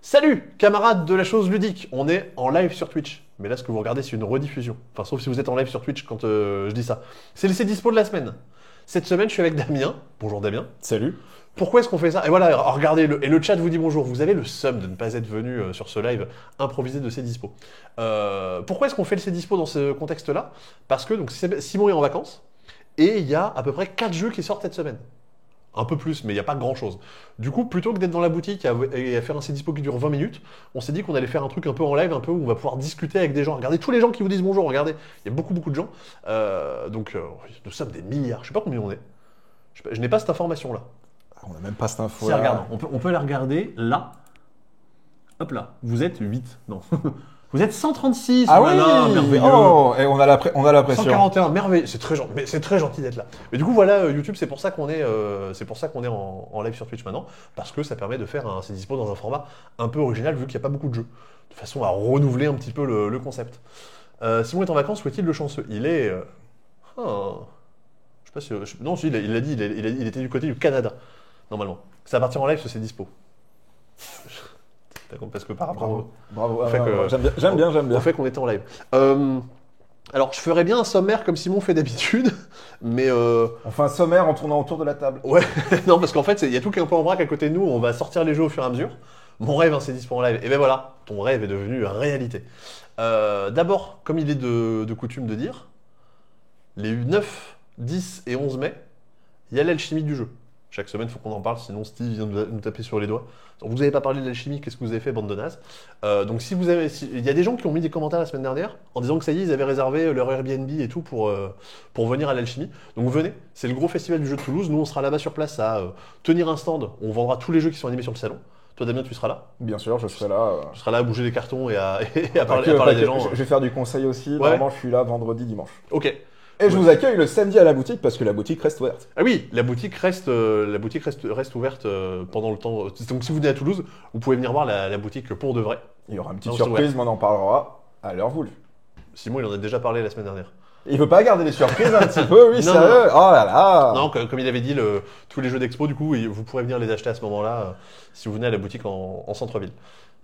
Salut, camarades de la chose ludique. On est en live sur Twitch. Mais là, ce que vous regardez, c'est une rediffusion. Enfin, sauf si vous êtes en live sur Twitch quand je dis ça. C'est le C'est dispo de la semaine. Cette semaine, je suis avec Damien. Bonjour Damien. Salut. Pourquoi est-ce qu'on fait ça? Et voilà, regardez, et le chat vous dit bonjour. Vous avez le seum de ne pas être venu sur ce live improvisé de C'est dispo. Pourquoi est-ce qu'on fait le C'est dispo dans ce contexte-là? Parce que donc, Simon est en vacances et il y a à peu près 4 jeux qui sortent cette semaine. Un peu plus, mais il n'y a pas grand-chose. Du coup, plutôt que d'être dans la boutique et à faire un C'est dispo qui dure 20 minutes, on s'est dit qu'on allait faire un truc un peu en live, un peu où on va pouvoir discuter avec des gens. Regardez tous les gens qui vous disent bonjour, regardez, il y a beaucoup de gens. Nous sommes des milliards, je sais pas combien on est. Je n'ai pas cette information-là. On n'a même pas cette info. Si, regarde, on peut la regarder là. Hop là, vous êtes 8. Non. Vous êtes 136. Ah voilà, oui, merveilleux. Oh, et on a la pression. 141, merveilleux. C'est très gentil d'être là. Mais du coup, voilà, YouTube, c'est pour ça qu'on est, en live sur Twitch maintenant, parce que ça permet de faire un C'est dispo dans un format un peu original, vu qu'il n'y a pas beaucoup de jeux. De façon à renouveler un petit peu le concept. Simon est en vacances, où est-il le chanceux? Il est... je sais pas si... non, si, il a dit, il était du côté du Canada, normalement. Ça va partir en live, ce C'est dispo. Parce que par rapport Bravo. au fait que- J'aime bien. au fait qu'on était en live. Alors, je ferais bien un sommaire comme Simon fait d'habitude, mais On fait un sommaire en tournant autour de la table. ouais, non, parce qu'en fait, il y a tout qui est un peu en vrac à côté de nous, on va sortir les jeux au fur et à mesure. Mon rêve, hein, c'est dispo en live. Et ben voilà, ton rêve est devenu réalité. D'abord, comme il est de coutume de dire, les 9, 10 et 11 mai, il y a l'alchimie du jeu. Chaque semaine, il faut qu'on en parle, sinon Steve vient nous taper sur les doigts. Donc, vous n'avez pas parlé de l'alchimie, qu'est-ce que vous avez fait, bande de nazes? Donc il y a des gens qui ont mis des commentaires la semaine dernière en disant que ça y est, ils avaient réservé leur Airbnb et tout pour venir à l'alchimie. Donc venez, c'est le gros festival du jeu de Toulouse. Nous, on sera là-bas sur place à tenir un stand. On vendra tous les jeux qui sont animés sur le salon. Toi, Damien, tu seras là. Bien sûr, je serai là. Tu seras là à bouger des cartons et à, et à Pas parler, que- à parler pas des que- gens. Je vais faire du conseil aussi. Ouais. Normalement, je suis là vendredi, dimanche. Ok. Et je vous accueille le samedi à la boutique parce que la boutique reste ouverte. Ah oui, la boutique reste ouverte pendant le temps. Donc si vous venez à Toulouse, vous pouvez venir voir la boutique pour de vrai. Il y aura une petite Non, c'est surprise, mais on en parlera à l'heure voulue. Simon, il en a déjà parlé la semaine dernière. Il veut pas garder les surprises un petit peu, oui, Non, sérieux. Oh là là. Non, comme il avait dit, tous les jeux d'expo, du coup, vous pourrez venir les acheter à ce moment-là si vous venez à la boutique en centre-ville.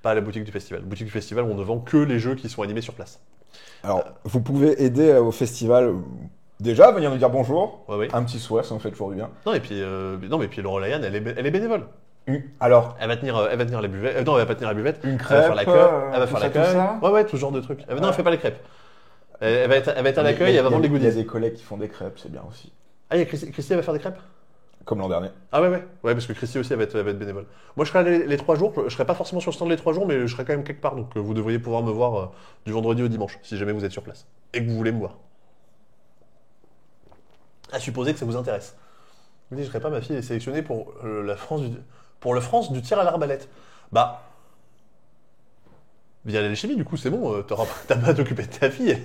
Pas à la boutique du festival. Boutique du festival, on ne vend que les jeux qui sont animés sur place. Alors, vous pouvez aider au festival. Déjà, venir nous dire bonjour. Ouais, oui. Un petit sourire, ça nous fait toujours du bien. Non, et puis, Laurent Layan, elle est bénévole. Alors, Elle va tenir la buvette. Non, elle va pas tenir la buvette. une Elle va crêpe, faire l'accueil. Elle va tout faire ça, tout l'accueil. ça. Ouais, tout ce genre de trucs. Non, elle fait pas les crêpes. Elle va être à l'accueil, elle va vendre les Il y goodies. a des collègues qui font des crêpes, c'est bien aussi. Ah, il y a Christy, elle va faire des crêpes? Comme l'an dernier. Ah ouais, parce que Christy aussi, elle va être bénévole. Moi, je serai là les 3 jours. Je serai pas forcément sur le stand les 3 jours, mais je serai quand même quelque part. Donc, vous devriez pouvoir me voir du vendredi au dimanche, si jamais vous êtes sur place. Et que vous voulez me voir. À supposer que ça vous intéresse. Vous dites, je serai pas, ma fille est sélectionnée pour le France du tir à l'arbalète. Bah, via l'alchimie, du coup, c'est bon, t'as pas à t'occuper de ta fille.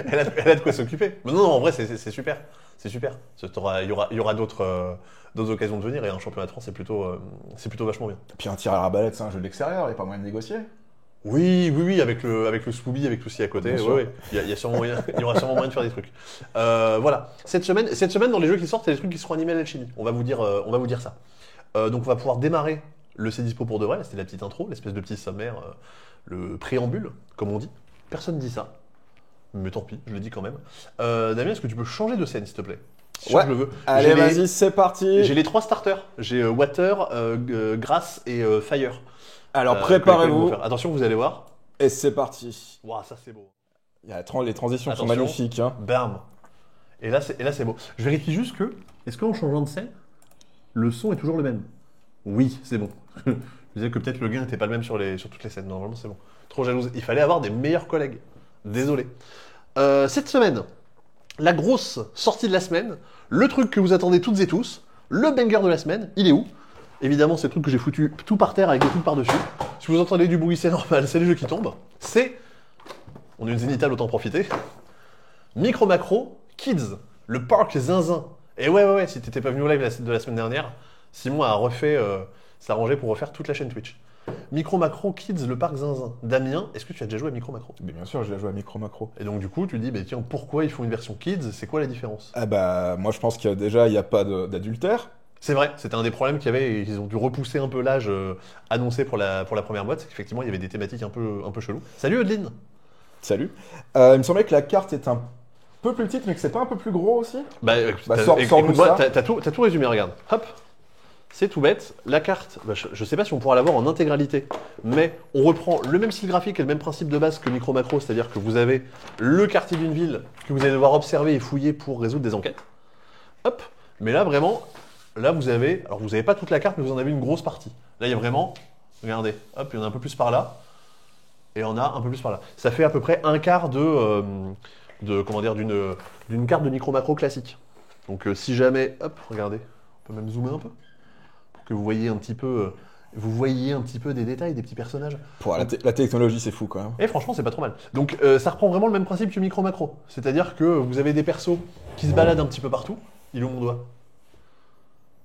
Elle a de quoi s'occuper. Mais non, en vrai, c'est super. C'est super. Il y aura d'autres occasions de venir et un championnat de France, c'est plutôt vachement bien. Et puis un tir à l'arbalète, c'est un jeu de l'extérieur, il n'y a pas moyen de négocier. Oui, avec le Scooby, avec tout ce qu'il y a à côté. Bien sûr. Ouais. Il y aura sûrement moyen de faire des trucs. Voilà. Cette semaine, dans les jeux qui sortent, il y a des trucs qui seront animés à l'alchimie. On va vous dire ça. Donc on va pouvoir démarrer le C'est dispo pour de vrai. C'était la petite intro, l'espèce de petit sommaire, le préambule, comme on dit. Personne dit ça. Mais tant pis, je le dis quand même. Damien, est-ce que tu peux changer de scène, s'il te plaît? Si Ouais. je le veux. Allez, vas-y, c'est parti. J'ai les 3 starters. J'ai Water, Grass et Fire. Alors, que préparez-vous. vous faire. Attention, vous allez voir. Et c'est parti. Waouh, ça c'est beau. Les transitions sont Attention. magnifiques. Hein. Bam. Et là, c'est beau. Je vérifie juste que, est-ce qu'en changeant de scène, le son est toujours le même? Oui, c'est bon. Je disais que peut-être le gain n'était pas le même sur toutes les scènes. Normalement, c'est bon. Trop jalouse. Il fallait avoir des meilleurs collègues. Désolé. Cette semaine, la grosse sortie de la semaine, le truc que vous attendez toutes et tous, le banger de la semaine, il est où? Évidemment, c'est le truc que j'ai foutu tout par terre avec des trucs par-dessus. Si vous entendez du bruit, c'est normal, c'est les jeux qui tombent. On a une zénithale, autant profiter. Micro Macro Kids, le parc zinzin. Et ouais, si t'étais pas venu au live de la semaine dernière, Simon a refait, s'est arrangé pour refaire toute la chaîne Twitch. Micro Macro Kids, le parc zinzin. Damien, est-ce que tu as déjà joué à Micro Macro? Mais bien sûr, je l'ai joué à Micro Macro. Et donc du coup, tu dis, tiens, pourquoi ils font une version Kids? C'est quoi la différence? Ah bah, moi je pense qu'il y a déjà, il n'y a pas d'adultère. C'est vrai, c'était un des problèmes qu'il y avait, et ils ont dû repousser un peu l'âge annoncé pour la première boîte, c'est qu'effectivement il y avait des thématiques un peu cheloues. Salut Eudeline. Salut. Il me semblait que la carte est un peu plus petite, mais que c'est pas un peu plus gros aussi. Bah, sors-nous écoute-moi, ça. t'as tout résumé, regarde. Hop, c'est tout bête. La carte, bah, je sais pas si on pourra l'avoir en intégralité, mais on reprend le même style graphique et le même principe de base que Micro Macro, c'est-à-dire que vous avez le quartier d'une ville que vous allez devoir observer et fouiller pour résoudre des enquêtes. Hop, mais là vraiment, là vous avez pas toute la carte, mais vous en avez une grosse partie. Là il y a vraiment, regardez, hop, il y en a un peu plus par là, et on a un peu plus par là. Ça fait à peu près un quart comment dire, d'une carte de Micro Macro classique. Donc si jamais, hop, regardez, on peut même zoomer un peu, pour que vous voyez un petit peu, des détails, des petits personnages. La technologie, c'est fou quand même. Et franchement, c'est pas trop mal. Donc ça reprend vraiment le même principe que Micro Macro. C'est-à-dire que vous avez des persos qui se baladent un petit peu partout. Il est où mon doigt?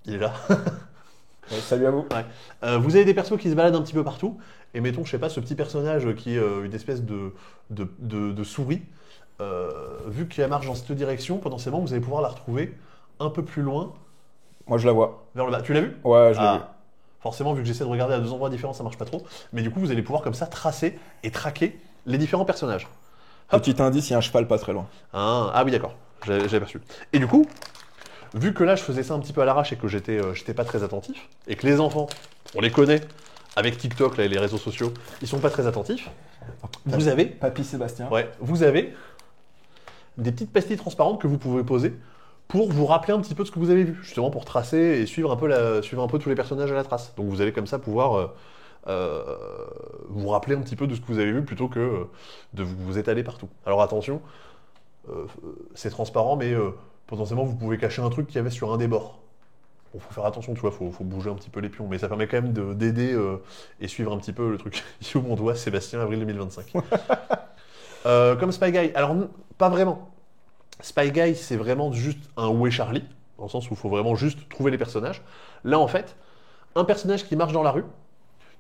Il est là. Ouais, salut à vous. Ouais. Vous avez des persos qui se baladent un petit peu partout. Et mettons, je sais pas, ce petit personnage qui est une espèce de souris. Vu qu'elle marche dans cette direction, potentiellement, vous allez pouvoir la retrouver un peu plus loin, Moi, je la vois. vers le bas. Tu l'as vu? Ouais, je l'ai vu. Forcément, vu que j'essaie de regarder à deux endroits différents, ça marche pas trop. Mais du coup, vous allez pouvoir comme ça tracer et traquer les différents personnages. Hop. Petit indice, il y a un cheval pas très loin. Ah oui, d'accord. J'avais perçu. Et du coup, vu que là, je faisais ça un petit peu à l'arrache et que j'étais pas très attentif, et que les enfants, on les connaît, avec TikTok là, et les réseaux sociaux, ils sont pas très attentifs, vous avez Papy Sébastien. des petites pastilles transparentes que vous pouvez poser pour vous rappeler un petit peu de ce que vous avez vu, justement pour tracer et suivre un peu tous les personnages à la trace. Donc vous allez comme ça pouvoir vous rappeler un petit peu de ce que vous avez vu plutôt que de vous étaler partout. Alors attention, c'est transparent, mais potentiellement vous pouvez cacher un truc qu'il y avait sur un des bords. Bon, faut faire attention, tu vois, faut bouger un petit peu les pions, mais ça permet quand même d'aider et suivre un petit peu le truc. Ici où mon doigt, Sébastien, avril 2025. Comme Spy Guy, alors pas vraiment. Spy Guy, c'est vraiment juste un Où est Charlie, dans le sens où il faut vraiment juste trouver les personnages. Là, en fait, un personnage qui marche dans la rue,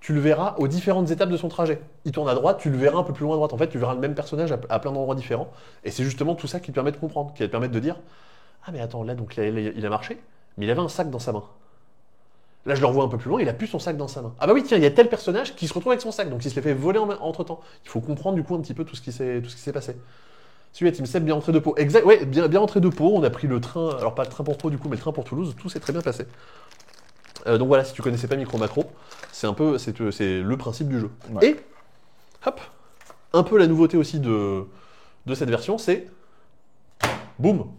tu le verras aux différentes étapes de son trajet. Il tourne à droite, tu le verras un peu plus loin à droite. En fait, tu verras le même personnage à plein d'endroits différents. Et c'est justement tout ça qui te permet de comprendre, qui va te permettre de dire ah, mais attends, là, donc il a marché, mais il avait un sac dans sa main. Là, je le revois un peu plus loin, il a plus son sac dans sa main. Ah bah oui, tiens, il y a tel personnage qui se retrouve avec son sac, donc il se l'est fait voler entre-temps. Il faut comprendre du coup un petit peu tout ce qui s'est passé. Celui-là, Team Seb, bien entré de Pau. Exact, ouais, bien entré de Pau. On a pris le train, alors pas le train pour Pau du coup, mais le train pour Toulouse. Tout s'est très bien passé. Donc voilà, si tu connaissais pas Micro Macro, c'est le principe du jeu. Ouais. Et, hop, un peu la nouveauté aussi de cette version, c'est, boum,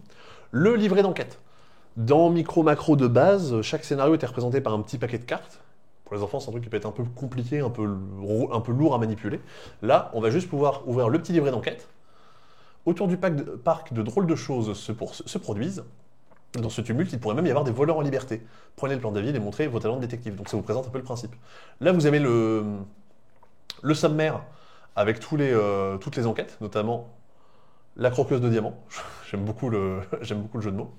le livret d'enquête. Dans Micro Macro de base, chaque scénario était représenté par un petit paquet de cartes. Pour les enfants, c'est un truc qui peut être un peu compliqué, un peu lourd à manipuler. Là, on va juste pouvoir ouvrir le petit livret d'enquête. Autour du parc de drôles de choses se produisent. Dans ce tumulte, il pourrait même y avoir des voleurs en liberté. Prenez le plan de la ville et montrez vos talents de détective. Donc ça vous présente un peu le principe. Là, vous avez le sommaire avec toutes les enquêtes, notamment la croqueuse de diamants. J'aime beaucoup le jeu de mots.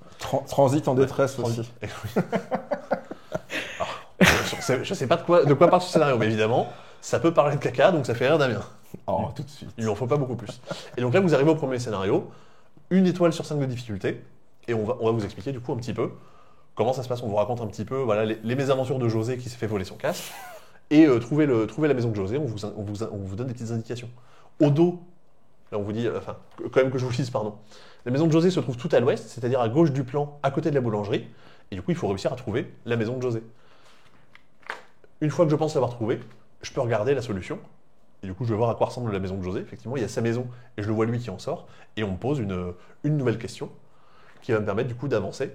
Transit en détresse aussi. Alors, je sais pas de quoi parle ce scénario, mais évidemment, ça peut parler de caca, donc ça fait rire Damien. Oh, tout de suite. Il n'en faut pas beaucoup plus. Et donc là, vous arrivez au premier scénario, 1 étoile sur 5 de difficulté, et on va vous expliquer du coup un petit peu comment ça se passe. On vous raconte un petit peu voilà, les mésaventures de José qui s'est fait voler son casque, et trouver la maison de José, on vous donne des petites indications. Au dos, là on vous dit, enfin, quand même que je vous le dise, pardon. La maison de José se trouve tout à l'ouest, c'est-à-dire à gauche du plan, à côté de la boulangerie, et du coup il faut réussir à trouver la maison de José. Une fois que je pense l'avoir trouvée, je peux regarder la solution. Et du coup, je vais voir à quoi ressemble la maison de José. Effectivement, il y a sa maison et je le vois lui qui en sort. Et on me pose une nouvelle question qui va me permettre du coup d'avancer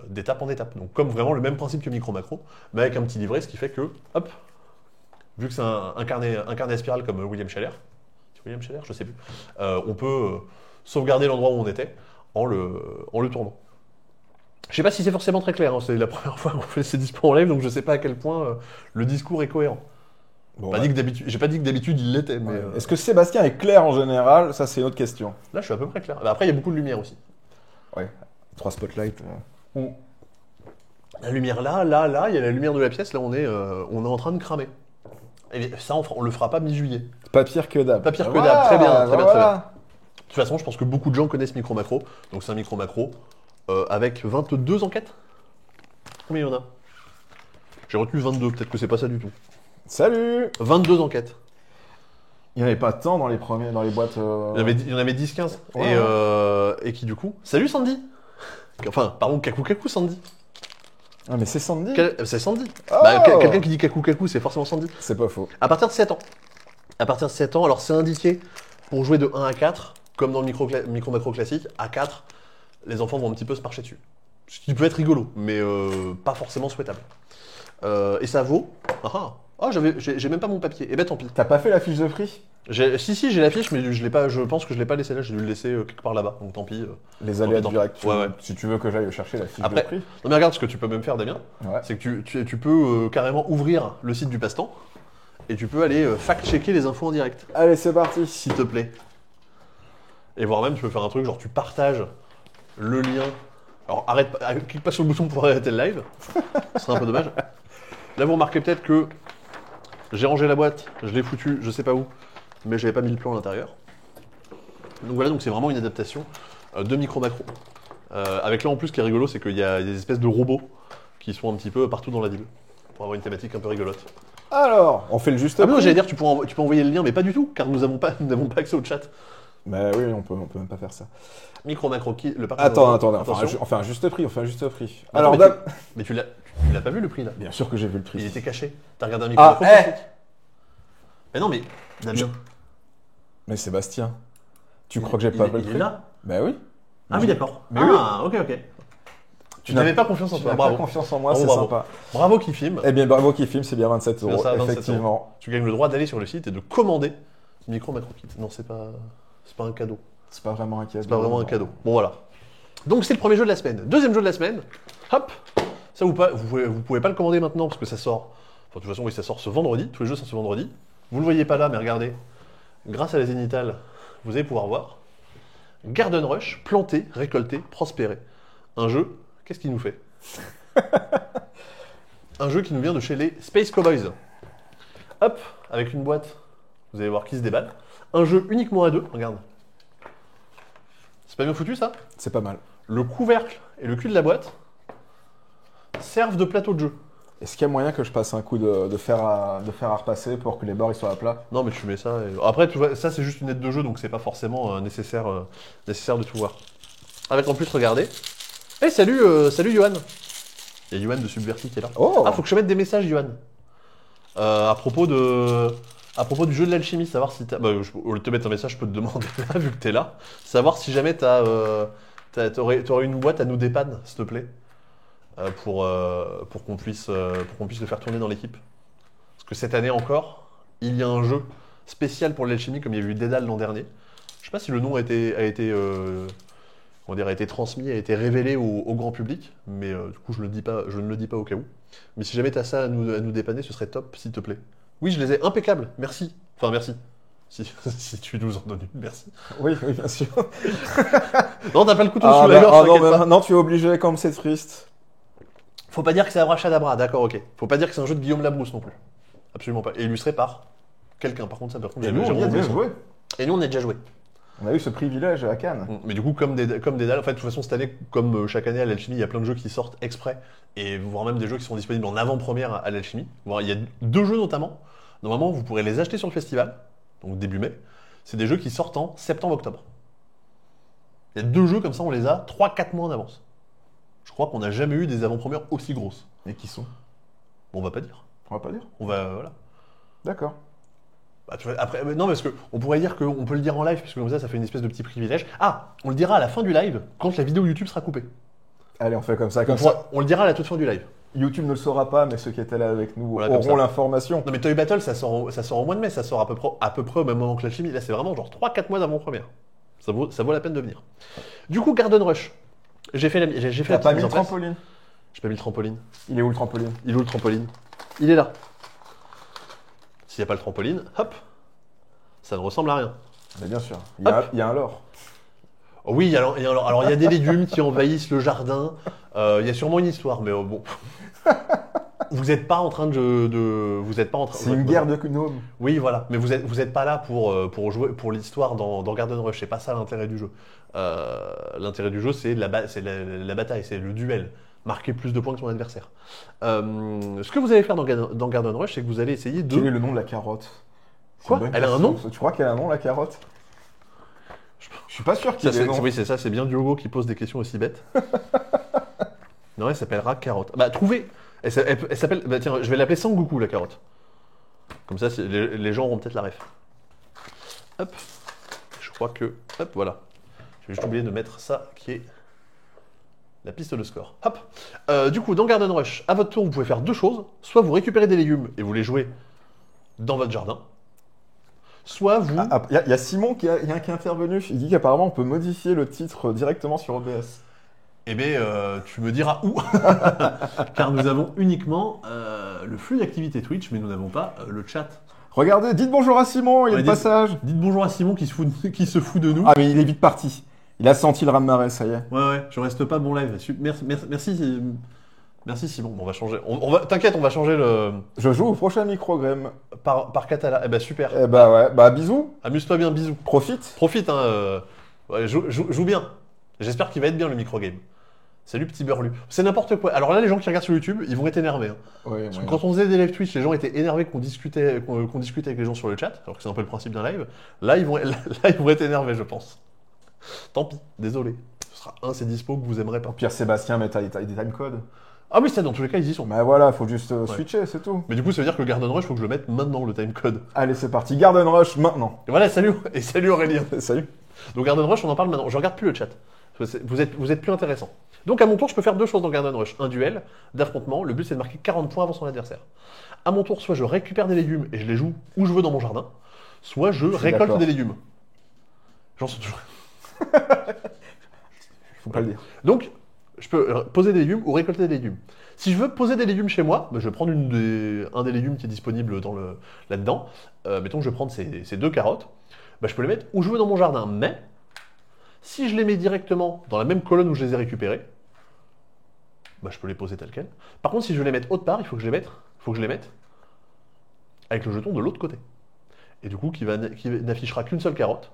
d'étape en étape. Donc comme vraiment le même principe que Micro Macro, mais avec un petit livret, ce qui fait que, hop, vu que c'est un carnet à spirale comme William Scheller, c'est William Scheller, je sais plus, on peut sauvegarder l'endroit où on était en le tournant. Je sais pas si c'est forcément très clair, hein. C'est la première fois qu'on fait ces discours en live, donc je sais pas à quel point le discours est cohérent. Bon, j'ai pas dit que d'habitude il l'était, mais... Est-ce que Sébastien est clair en général? Ça, c'est une autre question. Là, je suis à peu près clair. Bah, après, il y a beaucoup de lumière aussi. Ouais. 3 spotlights. La lumière là, il y a la lumière de la pièce, là on est en train de cramer. Et ça, on le fera pas mi-juillet. Pas pire que d'hab. Pas pire que d'hab, très bien. De toute façon, je pense que beaucoup de gens connaissent Micro Macro, donc c'est un Micro Macro avec 22 enquêtes. Combien il y en a? J'ai retenu 22, peut-être que c'est pas ça du tout. Salut! 22 enquêtes. Il n'y avait pas tant dans les boîtes. Il y en avait 10-15. Ouais. Et qui du coup? Salut Sandy! Enfin, pardon, Kakou Sandy. Ah, mais c'est Sandy? C'est Sandy. Oh Bah, quelqu'un qui dit Kakou, c'est forcément Sandy. C'est pas faux. À partir de 7 ans. À partir de 7 ans, alors c'est indiqué pour jouer de 1 à 4, comme dans le micro-macro classique, à 4, les enfants vont un petit peu se marcher dessus. Ce qui peut être rigolo, mais pas forcément souhaitable. Et ça vaut... j'ai même pas mon papier. Eh ben tant pis. T'as pas fait la fiche de prix? Si, j'ai la fiche, mais je pense que je l'ai pas laissé là, j'ai dû le laisser quelque part là-bas, donc tant pis. Les aléas tant du pis. direct. Ouais. Si tu veux que j'aille chercher la fiche Après, de prix. non mais regarde ce que tu peux même faire, Damien, Ouais. c'est que tu peux carrément ouvrir le site du passe-temps et tu peux aller fact-checker les infos en direct, Allez, c'est parti. s'il te plaît. Et voire même, tu peux faire un truc genre tu partages le lien. Alors clique pas sur le bouton pour arrêter le live, ce serait un peu dommage. Là vous remarquez peut-être que j'ai rangé la boîte, je l'ai foutu, je sais pas où, mais j'avais pas mis le plan à l'intérieur. Donc voilà, donc c'est vraiment une adaptation de micro-macro. Avec là en plus, ce qui est rigolo, c'est qu'il y a des espèces de robots qui sont un petit peu partout dans la ville, pour avoir une thématique un peu rigolote. Alors, on fait le juste Ah mais non, prix. j'allais dire, tu peux envoyer le lien, mais pas du tout, car nous n'avons pas accès au chat. Mais oui, on peut même pas faire ça. Micro-macro, le partage. Attends, Attention. on fait un juste prix, Attends, Alors, mais tu l'as pas vu le prix là? bien sûr que j'ai vu le prix. Il était caché. T'as regardé un micro-macro classique? Mais non, mais Damien. Mais Sébastien, tu crois que j'ai pas vu le Il est prix? là? Bah oui. Ah oui, d'accord. Mais ok. Tu n'as- n'avais pas confiance en Tu toi, n'as pas bravo. confiance en moi, Bravo, c'est bravo. sympa. Bravo qui filme. Eh bien, bravo qui filme, c'est bien 27 C'est bien euros, ça, 27 effectivement. Tu gagnes le droit d'aller sur le site et de commander micro-macro kit. Non, c'est pas un cadeau. C'est pas vraiment un cadeau. C'est pas vraiment un cadeau. Bon, voilà. Donc, c'est le premier jeu de la semaine. Deuxième jeu de la semaine. Hop. Ça, vous pouvez pas le commander maintenant parce que ça sort. Enfin, de toute façon, oui, ça sort ce vendredi. Tous les jeux sortent ce vendredi. Vous le voyez pas là, mais regardez. Grâce à la Zénithal, vous allez pouvoir voir. Garden Rush, planter, récolter, prospérer. Un jeu, qu'est-ce qu'il nous fait? Un jeu qui nous vient de chez les Space Cowboys. Hop, avec une boîte, vous allez voir qui se déballe. Un jeu uniquement à deux, regarde. C'est pas bien foutu ça? C'est pas mal. Le couvercle et le cul de la boîte servent de plateau de jeu. Est-ce qu'il y a moyen que je passe un coup de fer à repasser pour que les bords ils soient à plat? Non mais tu mets ça. Après, tu vois, ça c'est juste une aide de jeu, donc c'est pas forcément nécessaire de tout voir. Avec en plus, regardez. Eh salut Johan. Il y a Johan de Subverti qui est là. Oh! Ah, faut que je mette des messages, Johan. À propos du jeu de l'alchimie, savoir si t'as... au lieu de te mettre un message, je peux te demander là, vu que t'es là. Savoir si jamais t'aurais une boîte à nous dépanner, s'il te plaît. Pour qu'on puisse le faire tourner dans l'équipe. Parce que cette année encore, il y a un jeu spécial pour l'alchimie, comme il y a eu Dédale l'an dernier. Je sais pas si le nom a été transmis, a été révélé au grand public, mais du coup je ne le dis pas au cas où. Mais si jamais tu as ça à nous dépanner, ce serait top, s'il te plaît. Oui, je les ai impeccables, merci. Enfin, merci. Si tu nous en donnes une, merci. Oui, bien sûr. Non, t'as pas le couteau sous la gorge, t'inquiète pas. Non, tu es obligé, comme c'est triste. Faut pas dire que c'est Abracadabra, d'accord, ok. Faut pas dire que c'est un jeu de Guillaume Labrousse non plus. Absolument pas. Et illustré par quelqu'un, par contre, ça, par contre, Et nous, on y a déjà joué. Et nous, on a déjà joué. On a eu ce privilège à Cannes. Mais du coup, comme Dédale, en fait, de toute façon, cette année, comme chaque année à l'Alchimie, il y a plein de jeux qui sortent exprès, et voire même des jeux qui sont disponibles en avant-première à l'Alchimie. Il y a 2 jeux notamment. Normalement, vous pourrez les acheter sur le festival, donc début mai. C'est des jeux qui sortent en septembre-octobre. Il y a 2 jeux comme ça, on les a 3-4 mois en avance. Je crois qu'on n'a jamais eu des avant-premières aussi grosses. Et qui sont? Bon, on va pas dire. On va pas dire. On va, voilà. D'accord. Bah, après, non, parce qu'on pourrait dire qu'on peut le dire en live, puisque comme ça fait une espèce de petit privilège. Ah, on le dira à la fin du live, quand la vidéo YouTube sera coupée. Allez, on fait comme ça, On le dira à la toute fin du live. YouTube ne le saura pas, mais ceux qui étaient là avec nous Voilà, comme ça. auront l'information. Non mais Toy Battle, ça sort au mois de mai, ça sort à peu près au même moment que l'alchimie. Là, c'est vraiment genre 3-4 mois d'avant-première. Ça vaut la peine de venir. Du coup, Garden Rush. J'ai fait la T'as pas mis mise le en place. trampoline? J'ai pas mis le trampoline. Il est où le trampoline? Il est où le trampoline? Il est là. S'il n'y a pas le trampoline, hop, ça ne ressemble à rien. Mais bien sûr, Hop. il y a un lore. Oh oui, alors il y a des légumes qui envahissent le jardin. Il y a sûrement une histoire, mais bon. Vous n'êtes pas en train vous êtes pas en train. C'est une guerre de gnomes. Oui, voilà. Mais vous êtes pas là pour jouer pour l'histoire dans Garden Rush. C'est pas ça l'intérêt du jeu. L'intérêt du jeu, c'est la bataille, c'est le duel. marquer plus de points que son adversaire. Ce que vous allez faire dans Garden Rush, c'est que vous allez essayer de... Quel est le nom de la carotte? C'est Quoi? une bonne Elle a un question. nom? Tu crois qu'elle a un nom, la carotte? Je suis pas sûr qu'il Ça, ait un nom. oui, c'est ça, c'est bien Diogo qui pose des questions aussi bêtes. Non, elle s'appellera Carotte. Bah, trouvez. Elle s'appelle. Bah, tiens, je vais l'appeler Sangoku, la carotte. Comme ça, les gens auront peut-être la ref. Hop. Je crois que. Hop, voilà. Je vais juste oublier de mettre ça qui est la piste de score. Hop. Du coup, dans Garden Rush, à votre tour, vous pouvez faire deux choses. Soit vous récupérez des légumes et vous les jouez dans votre jardin. Soit vous. Il y a Simon qui est intervenu. Il dit qu'apparemment on peut modifier le titre directement sur OBS. Eh bien, tu me diras où. Car nous avons uniquement le flux d'activité Twitch, mais nous n'avons pas le chat. Regardez, dites bonjour à Simon, il y a Ouais, le passage. Dites bonjour à Simon qui se fout de nous. Ah mais il est vite parti. Il a senti le raz-de-marée, ça y est. Ouais, je reste pas bon live. Merci Simon. Bon, on va changer. T'inquiète, on va changer le Je joue au prochain micro-game. par Catala. Eh ben super. Eh bah ouais, bah bisous, Amuse-toi bien, bisous. profite. Profite, hein. Ouais, joue bien. J'espère qu'il va être bien le micro-game. Salut petit beurlu. C'est n'importe quoi. Alors là, les gens qui regardent sur YouTube, ils vont être énervés. Hein. Ouais, Parce que quand on faisait des live Twitch, les gens étaient énervés qu'on discutait avec les gens sur le chat, alors que c'est un peu le principe d'un live. Là, ils vont être énervés, je pense. Tant pis, désolé. Ce sera un, c'est dispo que vous aimerez pas. Pierre Sébastien, mais t'as des timecodes. Ah oui, ça, dans tous les cas, ils y sont. Bah voilà, faut juste switcher, c'est tout. Mais du coup, ça veut dire que le Garden Rush, faut que je le mette maintenant, le timecode. Allez, c'est parti. Garden Rush maintenant. Et voilà, salut. Et salut Aurélien. Salut. Donc Garden Rush, on en parle maintenant. Je regarde plus le chat. Vous êtes plus intéressant. Donc à mon tour, je peux faire deux choses dans Garden Rush. Un duel d'affrontement. Le but, c'est de marquer 40 points avant son adversaire. À mon tour, soit je récupère des légumes et je les joue où je veux dans mon jardin, soit je récolte d'accord. des légumes. J'en suis toujours... Faut pas le dire. Donc, je peux poser des légumes ou récolter des légumes. Si je veux poser des légumes chez moi, bah, je vais prendre un des légumes qui est disponible là-dedans. Mettons que je vais prendre ces deux carottes. Bah, je peux les mettre où je veux dans mon jardin. Mais, si je les mets directement dans la même colonne où je les ai récupérées, bah, je peux les poser telles quelles. Par contre, si je veux les mettre autre part, il faut que je les mette avec le jeton de l'autre côté. Et du coup, qui n'affichera qu'une seule carotte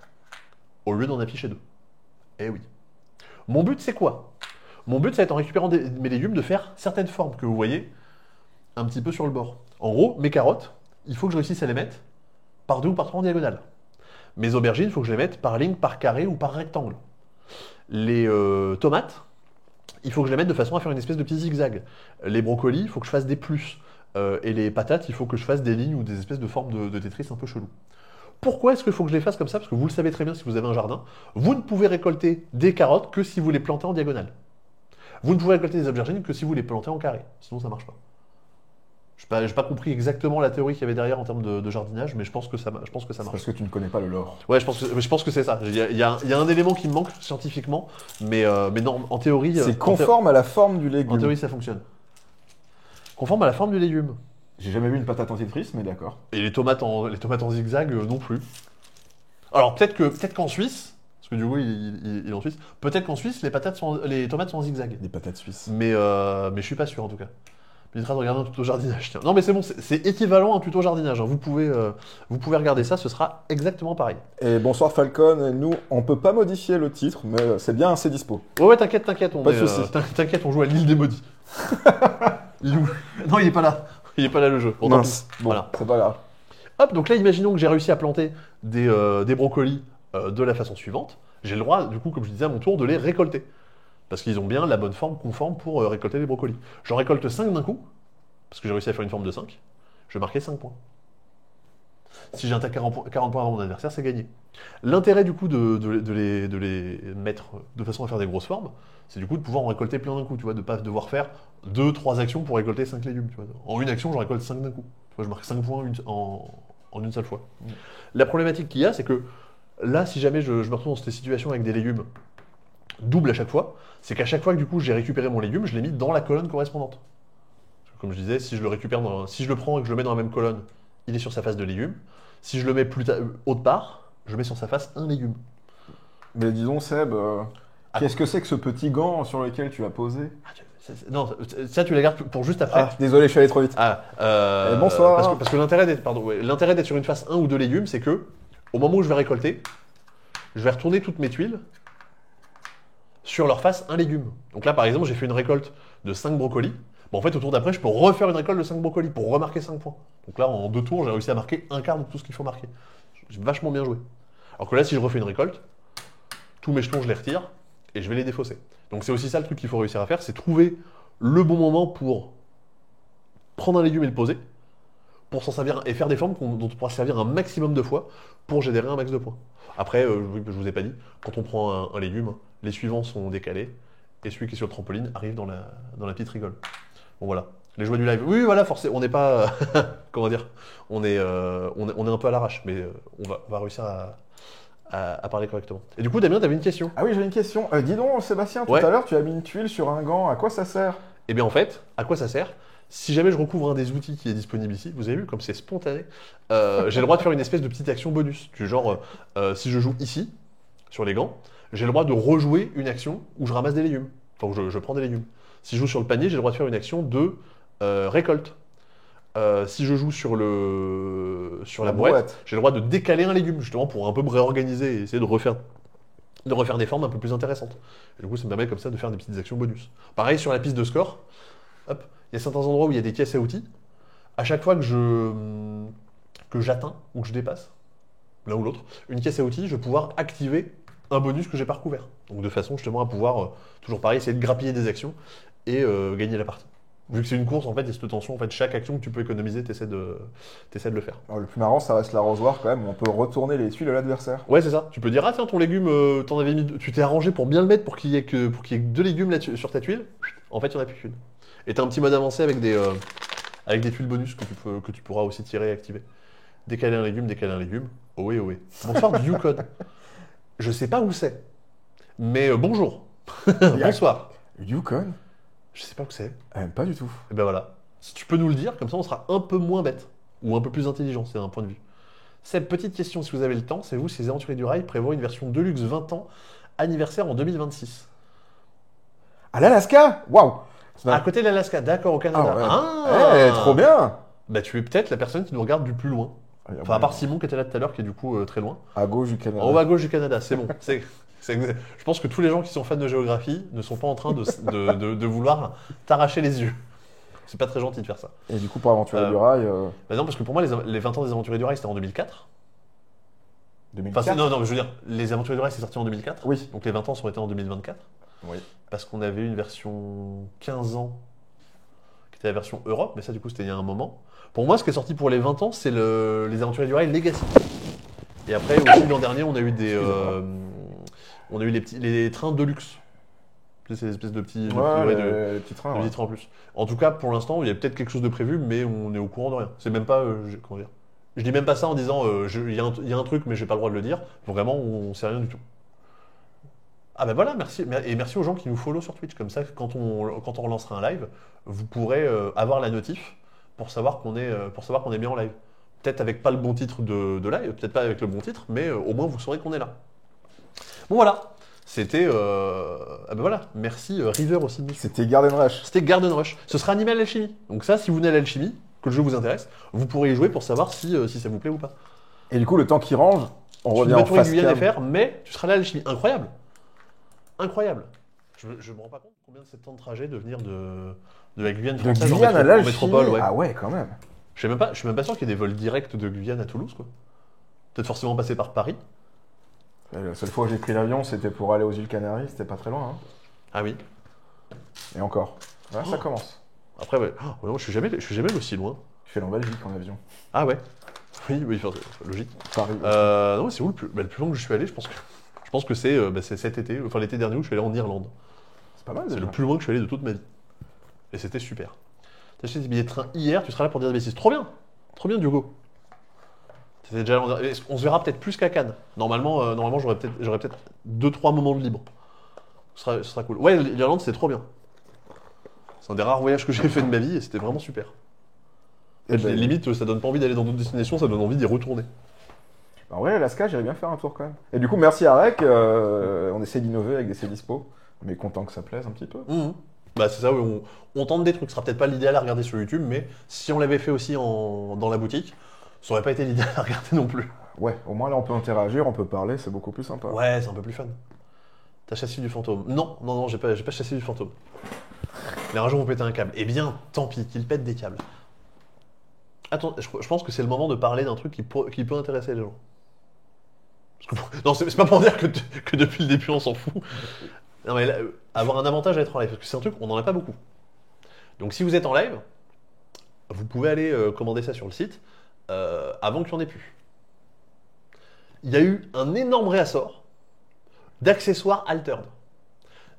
au lieu d'en afficher deux. Eh oui. Mon but, c'est quoi? Mon but, ça va être en récupérant mes légumes de faire certaines formes que vous voyez un petit peu sur le bord. En gros, mes carottes, il faut que je réussisse à les mettre par deux ou par trois en diagonale. Mes aubergines, il faut que je les mette par ligne, par carré ou par rectangle. Les tomates, il faut que je les mette de façon à faire une espèce de petit zigzag. Les brocolis, il faut que je fasse des plus. Et les patates, il faut que je fasse des lignes ou des espèces de formes de Tetris un peu chelou. Pourquoi est-ce qu'il faut que je les fasse comme ça? Parce que vous le savez très bien si vous avez un jardin, vous ne pouvez récolter des carottes que si vous les plantez en diagonale. Vous ne pouvez récolter des aubergines que si vous les plantez en carré. Sinon, ça ne marche pas. Je n'ai pas compris exactement la théorie qu'il y avait derrière en termes de jardinage, mais je pense que ça marche. Parce que tu ne connais pas le lore. Ouais, je pense que c'est ça. Il y a un élément qui me manque scientifiquement, mais non, en théorie... C'est conforme à la forme du légume. En théorie, ça fonctionne. Conforme à la forme du légume. J'ai jamais vu une patate en Tetris, mais d'accord. Et les tomates en zigzag non plus. Alors peut-être qu'en Suisse, parce que du coup il est en Suisse, peut-être qu'en Suisse les tomates sont en zigzag. Des patates suisses. Mais je suis pas sûr en tout cas. Pénétra de regarder un tuto jardinage. Tiens. Non mais c'est bon, c'est équivalent à un tuto jardinage. Hein. Vous pouvez regarder ça, ce sera exactement pareil. Et bonsoir Falcon, et nous on peut pas modifier le titre, mais c'est bien, c'est dispo. Ouais, t'inquiète, Pas de soucis. t'inquiète, on joue à l'île des maudits. Non, il est pas là. Il est pas là le jeu. Bon, tant Mince. pis. Bon, Voilà. c'est pas grave. Hop, donc là, imaginons que j'ai réussi à planter des brocolis de la façon suivante. J'ai le droit, du coup, comme je disais à mon tour, de les récolter. Parce qu'ils ont bien la bonne forme conforme pour récolter les brocolis. J'en récolte 5 d'un coup, parce que j'ai réussi à faire une forme de 5. Je vais marquer 5 points. Si j'ai un 40 points avant mon adversaire, c'est gagné. L'intérêt, du coup, de les mettre de façon à faire des grosses formes, c'est du coup de pouvoir en récolter plein d'un coup, tu vois, de ne pas devoir faire 2-3 actions pour récolter 5 légumes. Tu vois. En une action, j'en récolte 5 d'un coup. Tu vois, je marque 5 points en une seule fois. La problématique qu'il y a, c'est que là, si jamais je me retrouve dans cette situation avec des légumes doubles à chaque fois, c'est qu'à chaque fois que du coup j'ai récupéré mon légume, je l'ai mis dans la colonne correspondante. Comme je disais, si je le prends et que je le mets dans la même colonne, il est sur sa face de légumes. Si je le mets autre part, je mets sur sa face un légume. Mais disons Seb, qu'est-ce que c'est que ce petit gant sur lequel tu as posé? Non, ça tu la gardes pour juste après. Ah, désolé, je suis allé trop vite. Bonsoir. Bonsoir. Parce que l'intérêt d'être sur une face 1 ou 2 légumes, c'est que au moment où je vais récolter, je vais retourner toutes mes tuiles sur leur face un légume. Donc là, par exemple, j'ai fait une récolte de 5 brocolis. Bon, en fait, au tour d'après, je peux refaire une récolte de 5 brocolis pour remarquer 5 points. Donc là, en 2 tours, j'ai réussi à marquer un quart de tout ce qu'il faut marquer. J'ai vachement bien joué. Alors que là, si je refais une récolte, tous mes jetons, je les retire et je vais les défausser. Donc c'est aussi ça le truc qu'il faut réussir à faire, c'est trouver le bon moment pour prendre un légume et le poser, pour s'en servir et faire des formes dont on pourra se servir un maximum de fois pour générer un max de points. Après, je vous ai pas dit, quand on prend un légume, les suivants sont décalés et celui qui est sur le trampoline arrive dans la petite rigole. Bon voilà, les joies du live. Oui, voilà, forcément, on n'est pas, comment dire, on est un peu à l'arrache, mais on va réussir à parler correctement. Et du coup, Damien, tu avais une question. Ah oui, j'ai une question. Dis donc, Sébastien, tout Ouais. à l'heure, tu as mis une tuile sur un gant. À quoi ça sert? Eh bien en fait, à quoi ça sert? Si jamais je recouvre un des outils qui est disponible ici, vous avez vu comme c'est spontané, j'ai le droit de faire une espèce de petite action bonus. Du genre, si je joue ici, sur les gants, j'ai le droit de rejouer une action où je ramasse des légumes. Enfin, où je prends des légumes. Si je joue sur le panier, j'ai le droit de faire une action de récolte. Si je joue sur la boîte, j'ai le droit de décaler un légume, justement pour un peu me réorganiser et essayer de refaire des formes un peu plus intéressantes. Et du coup, ça me permet comme ça de faire des petites actions bonus. Pareil sur la piste de score, hop, il y a certains endroits où il y a des caisses à outils. À chaque fois que j'atteins ou que je dépasse, l'un ou l'autre, une caisse à outils, je vais pouvoir activer un bonus que j'ai pas recouvert. Donc de façon justement à pouvoir, toujours pareil, essayer de grappiller des actions et gagner la partie. Vu que c'est une course, en fait, il y a cette tension, en fait, chaque action que tu peux économiser, t'essaies de le faire. Alors, le plus marrant, ça reste l'arrosoir quand même, où on peut retourner les tuiles à l'adversaire. Ouais, c'est ça. Tu peux dire, ah tiens, ton légume, tu t'es arrangé pour bien le mettre pour qu'il y ait que 2 légumes là sur ta tuile. En fait, il n'y en a plus qu'une. Et t'as un petit mode avancé avec des tuiles bonus que tu pourras aussi tirer et activer. Décaler un légume. Ohé, ohé. Bonsoir, du Yukon. Je sais pas où c'est, mais bonjour. Bonsoir. Yukon? Je sais pas où c'est. Pas du tout. Et ben voilà. Si tu peux nous le dire, comme ça on sera un peu moins bête. Ou un peu plus intelligent, c'est un point de vue. Cette petite question, si vous avez le temps, c'est vous, si les Aventuriers du Rail prévoient une version Deluxe 20 ans, anniversaire en 2026. À l'Alaska? Waouh! À côté de l'Alaska, d'accord, au Canada. Ah ouais. Trop bien! Bah tu es peut-être la personne qui nous regarde du plus loin. Enfin, à part Simon qui était là tout à l'heure, qui est du coup très loin. À gauche du Canada. En haut à gauche du Canada, c'est bon. Je pense que tous les gens qui sont fans de géographie ne sont pas en train de vouloir t'arracher les yeux. C'est pas très gentil de faire ça. Et du coup, pour Aventurier du Rail, Bah non, parce que pour moi, les 20 ans des Aventuriers du Rail, c'était en 2004. 2004. Enfin, non, je veux dire, les Aventuriers du Rail, c'est sorti en 2004. Oui. Donc les 20 ans, ça aurait été en 2024. Oui. Parce qu'on avait une version 15 ans, qui était la version Europe, mais ça, du coup, c'était il y a un moment. Pour moi, ce qui est sorti pour les 20 ans, c'est les Aventuriers du Rail Legacy. Et après, aussi, l'an dernier, on a eu les trains de luxe. C'est des espèces de petits, les petits trains. de petits trains en plus. En tout cas, pour l'instant, il y a peut-être quelque chose de prévu, mais on est au courant de rien. C'est même pas, comment dire. Je dis même pas ça en disant, il y a un truc, mais j'ai pas le droit de le dire. Vraiment, on sait rien du tout. Ah ben voilà, merci. Et merci aux gens qui nous follow sur Twitch. Comme ça, quand on relancera un live, vous pourrez avoir la notif pour savoir qu'on est bien en live. Peut-être avec pas le bon titre de live, peut-être pas avec le bon titre, mais au moins vous saurez qu'on est là. Bon voilà, c'était... Ah ben voilà, merci River aussi. C'était Garden Rush. C'était Garden Rush. Ce sera animé à l'alchimie. Donc ça, si vous venez à l'alchimie, que le jeu vous intéresse, vous pourrez y jouer pour savoir si ça vous plaît ou pas. Et du coup, le temps qui range, on revient en face face Guyane cam. FR, mais tu seras là à l'alchimie. Incroyable. Incroyable. Je me rends pas compte combien c'est de temps de trajet de venir de la Guyane De française Guyane à en l'Alchimie. métropole. Ouais. Ah ouais, quand même. Je suis même pas sûr qu'il y ait des vols directs de Guyane à Toulouse, quoi. Peut-être forcément passer par Paris. La seule fois où j'ai pris l'avion, c'était pour aller aux îles Canaries, c'était pas très loin. Hein. Ah oui. Et encore. Là, ça commence. Après, ouais. Oh, non, je suis jamais aussi loin. Je fais l'en Belgique en avion. Ah ouais. Oui, logique. Paris. Non, c'est où le plus loin que je suis allé, je pense que c'est cet été, enfin l'été dernier où je suis allé en Irlande. C'est pas mal C'est déjà. le plus loin que je suis allé de toute ma vie. Et c'était super. T'as acheté des billets de train hier, tu seras là pour dire des bêtises. Trop bien, Diogo. On se verra peut-être plus qu'à Cannes. Normalement j'aurai peut-être 2-3 moments de libre. Ce sera cool. Ouais, l'Irlande, c'est trop bien. C'est un des rares voyages que j'ai fait de ma vie et c'était vraiment super. Et ben, Limite, ça donne pas envie d'aller dans d'autres destinations, ça donne envie d'y retourner. En vrai, Alaska, j'irais bien faire un tour quand même. Et du coup, merci à Rec. On essaie d'innover avec des Cdispo. Mais content que ça plaise un petit peu. Bah c'est ça, oui, on tente des trucs. Ce sera peut-être pas l'idéal à regarder sur YouTube, mais si on l'avait fait aussi dans la boutique, ça aurait pas été l'idéal à regarder non plus. Ouais, au moins là, on peut interagir, on peut parler, c'est beaucoup plus sympa. Ouais, c'est un peu plus fun. T'as châssis du fantôme. Non, non, non, j'ai pas châssis du fantôme. Les rageux vont péter un câble. Eh bien, tant pis, qu'ils pètent des câbles. Attends, je pense que c'est le moment de parler d'un truc qui peut intéresser les gens. Non, c'est pas pour dire que depuis le début on s'en fout. Non, mais là, avoir un avantage à être en live, parce que c'est un truc, on n'en a pas beaucoup. Donc si vous êtes en live, vous pouvez aller commander ça sur le site avant qu'il n'y en ait plus. Il y a eu un énorme réassort d'accessoires altered.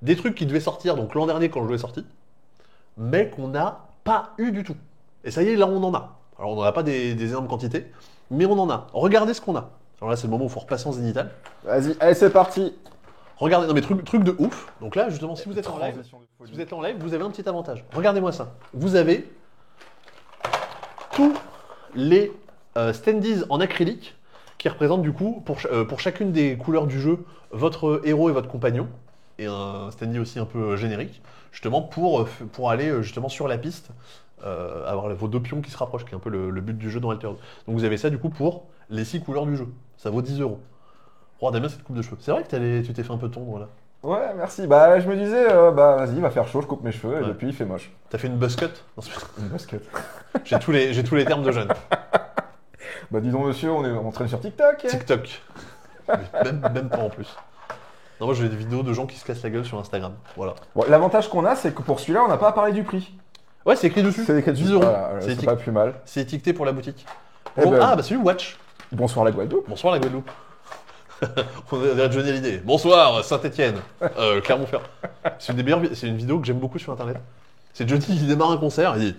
Des trucs qui devaient sortir donc l'an dernier quand le jeu est sorti, mais qu'on n'a pas eu du tout. Et ça y est, là on en a. Alors on n'en a pas des énormes quantités, mais on en a. Regardez ce qu'on a. Alors là c'est le moment où il faut repasser en zénital. Vas-y, allez, c'est parti. Regardez, non mais truc de ouf. Donc là justement, si vous êtes en live, vous avez un petit avantage. Regardez-moi ça. Vous avez tous les standees en acrylique qui représentent du coup pour chacune des couleurs du jeu votre héros et votre compagnon. Et un standee aussi un peu générique, justement pour aller justement sur la piste, avoir vos deux pions qui se rapprochent, qui est un peu le but du jeu dans Altered. Donc vous avez ça du coup pour les 6 couleurs du jeu. Ça vaut 10 €. Regarde bien cette coupe de cheveux. C'est vrai que tu t'es fait un peu tondre là. Ouais, merci. Bah, je me disais, vas-y, il va faire chaud, je coupe mes cheveux, et Ouais. depuis, il fait moche. T'as fait une buzz cut? Non, Une basket. j'ai tous les termes de jeune. Bah, dis donc, monsieur, on traîne sur TikTok. TikTok. Même pas en plus. Non, moi j'ai des vidéos de gens qui se cassent la gueule sur Instagram. Voilà. Bon, l'avantage qu'on a, c'est que pour celui-là, on n'a pas à parler du prix. Ouais, c'est écrit dessus. C'est écrit 10 dessus. €. Voilà, C'est c'est pas plus mal. C'est étiqueté pour la boutique. Eh Bon, ben- ah, bah celui Watch. Bonsoir la Guadeloupe. Bonsoir la Guadeloupe. On dirait Johnny Hallyday. Bonsoir Saint-Étienne. Clermont-Ferrand. C'est une vidéo que j'aime beaucoup sur internet. C'est Johnny qui démarre un concert, il dit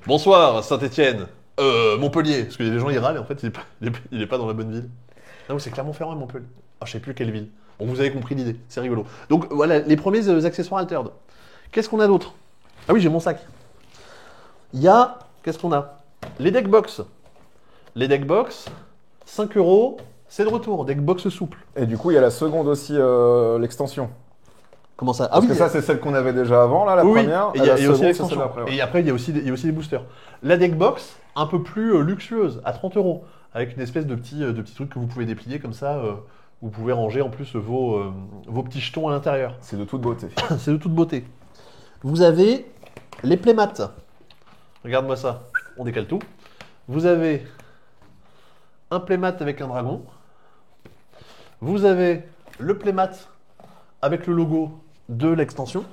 bonsoir Saint-Étienne, Montpellier. Parce que les gens ils râlent et en fait il est pas dans la bonne ville. Non, c'est Clermont-Ferrand et Montpellier. Ah, je sais plus quelle ville. Bon, vous avez compris l'idée, c'est rigolo. Donc voilà, les premiers accessoires altered. Qu'est-ce qu'on a d'autre? Ah oui, j'ai mon sac. Il y a, qu'est-ce qu'on a? Les deck box. Les deck box, 5 €, c'est de retour, deck box souple. Et du coup, il y a la seconde aussi, l'extension. Comment ça? Ah Parce oui, que ça, c'est celle qu'on avait déjà avant, là, la oui, première. et il y a la aussi seconde, c'est l'extension. celle d'après, ouais. Et après, il y a aussi des boosters. La deck box, un peu plus luxueuse, à 30 €, avec une espèce de petit truc que vous pouvez déplier comme ça. Vous pouvez ranger en plus vos petits jetons à l'intérieur. C'est de toute beauté. C'est de toute beauté. Vous avez les playmats. Regarde-moi ça. On décale tout. Vous avez un playmat avec un dragon. Vous avez le playmat avec le logo de l'extension.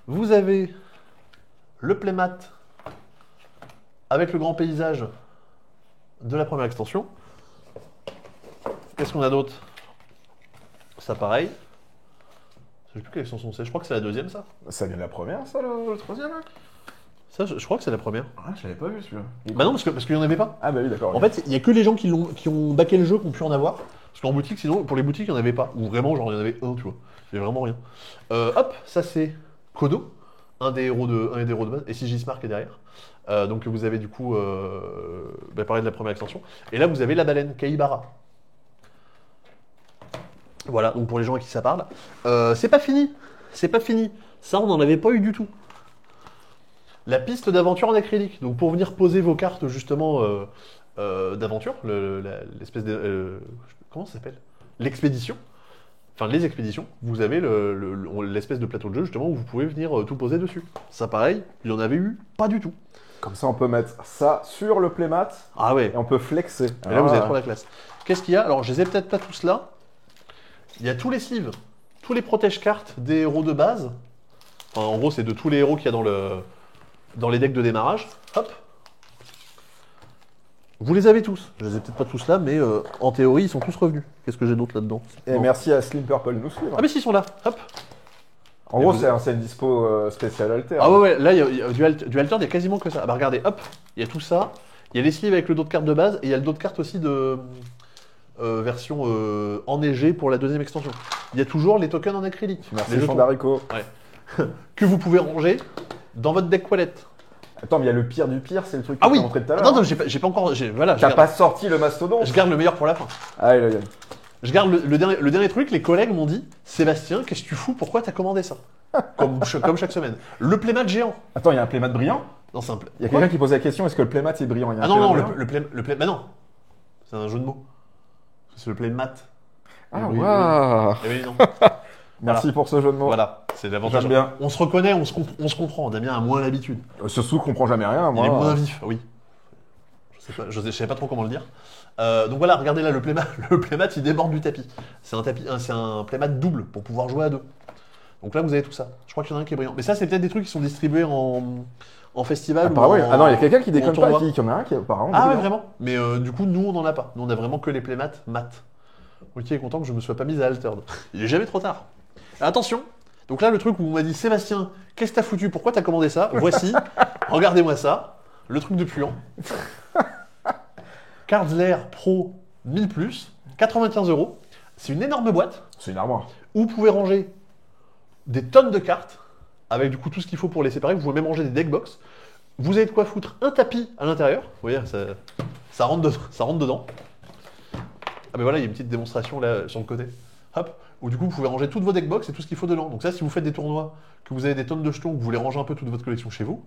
Vous avez le playmat avec le grand paysage de la première extension. Qu'est-ce qu'on a d'autre? Ça pareil. Je sais plus quelle extension c'est. Je crois que c'est la deuxième ça. Ça vient de la première, ça, le troisième, là? Ça, je crois que c'est la première. Ah, je l'avais pas vu, celui-là. Bah non, parce qu'il n'y en avait pas. Ah, bah oui, d'accord. En fait, il n'y a que les gens qui ont backé le jeu qui ont pu en avoir. Parce qu'en boutique, sinon, pour les boutiques, il n'y en avait pas. Ou vraiment, genre, il y en avait un, tu vois. Il n'y avait vraiment rien. Hop, ça c'est Kodo, un des héros de base. Et Sigismar qui est derrière. Donc vous avez du coup, pareil de la première extension. Et là, vous avez la baleine, Kaibara. Voilà, donc pour les gens à qui ça parle. C'est pas fini. C'est pas fini. Ça, on n'en avait pas eu du tout. La piste d'aventure en acrylique. Donc pour venir poser vos cartes justement d'aventure, l'espèce de... comment ça s'appelle? L'expédition. Enfin les expéditions. Vous avez l'espèce de plateau de jeu justement où vous pouvez venir tout poser dessus. Ça pareil, il y en avait eu pas du tout. Comme ça, on peut mettre ça sur le playmat Ah ouais. et on peut flexer. Et là vous avez trop la classe. Qu'est-ce qu'il y a? Alors je les ai peut-être pas tous là. Il y a tous les sleeves, tous les protège-cartes des héros de base. Enfin en gros c'est de tous les héros qu'il y a dans les decks de démarrage. Hop. Vous les avez tous. Je les ai peut-être pas tous là, mais en théorie, ils sont tous revenus. Qu'est-ce que j'ai d'autre là-dedans? Et Non. merci à Slim Purple de nous suivre. Ah mais si, ils sont là. Hop. En Et gros, vous- c'est une dispo spéciale alter. Ah ouais, là, il y a du alter, il y a quasiment que ça. Ah bah regardez, hop. Il y a tout ça. Il y a les sleeves avec le dos de carte de base. Et il y a le dos de carte aussi de version enneigée pour la deuxième extension. Il y a toujours les tokens en acrylique. Merci, les jetons Chandarico. que vous pouvez ranger dans votre deck wallet. Attends, mais il y a le pire du pire, c'est le truc que Ah tu oui. as montré tout à l'heure. Non, non, hein. j'ai pas encore. Voilà, T'as pas sorti le mastodonte. je garde le meilleur pour la fin. Allez, là, Yann. Je garde le dernier truc, les collègues m'ont dit Sébastien, qu'est-ce que tu fous? Pourquoi t'as commandé ça? comme chaque semaine. Le playmat géant. Attends, il y a un playmat brillant. Non, simple. Il y a quelqu'un qui pose la question, est-ce que le playmat est brillant? Il y a un Ah non, non, playmat brillant le play. Bah non. C'est un jeu de mots. C'est le playmat. Ah, Oui, waouh. Eh oui, non. Merci pour ce jeu de mots. Voilà, c'est l'avantage. J'aime bien. On se reconnaît, on se comprend. Damien a moins l'habitude. Surtout qu'on comprend jamais rien, Il est moins moi. vif, oui. Je sais pas trop comment le dire. Donc voilà, regardez là, le playmat, le playmat il déborde du tapis. C'est un playmat double pour pouvoir jouer à deux. Donc là, vous avez tout ça. Je crois qu'il y en a un qui est brillant. Mais ça, c'est peut-être des trucs qui sont distribués en festival. Apparemment, ou en- ah non, il y a quelqu'un qui ou en déconne pas, tournoi. qui en a un qui apparemment. Ah ouais, déconne. vraiment. Mais du coup, nous, on n'en a pas. Nous, on a vraiment que les playmats mat. Ok, est content que je me sois pas mis à altered. Il est jamais trop tard. Attention. Donc là, le truc où on m'a dit, Sébastien, qu'est-ce que t'as foutu? Pourquoi t'as commandé ça? Voici. Regardez-moi ça. Le truc de puant. Cardslayer Pro 1000+, 95 €. C'est une énorme boîte C'est une armoire. où vous pouvez ranger des tonnes de cartes avec du coup tout ce qu'il faut pour les séparer. Vous pouvez même ranger des deckbox. Vous avez de quoi foutre un tapis à l'intérieur. Vous voyez, ça rentre dedans. Ah ben voilà, il y a une petite démonstration là sur le côté. Hop, où du coup vous pouvez ranger toutes vos deckbox et tout ce qu'il faut dedans. Donc ça, si vous faites des tournois, que vous avez des tonnes de jetons, que vous voulez ranger un peu toute votre collection chez vous,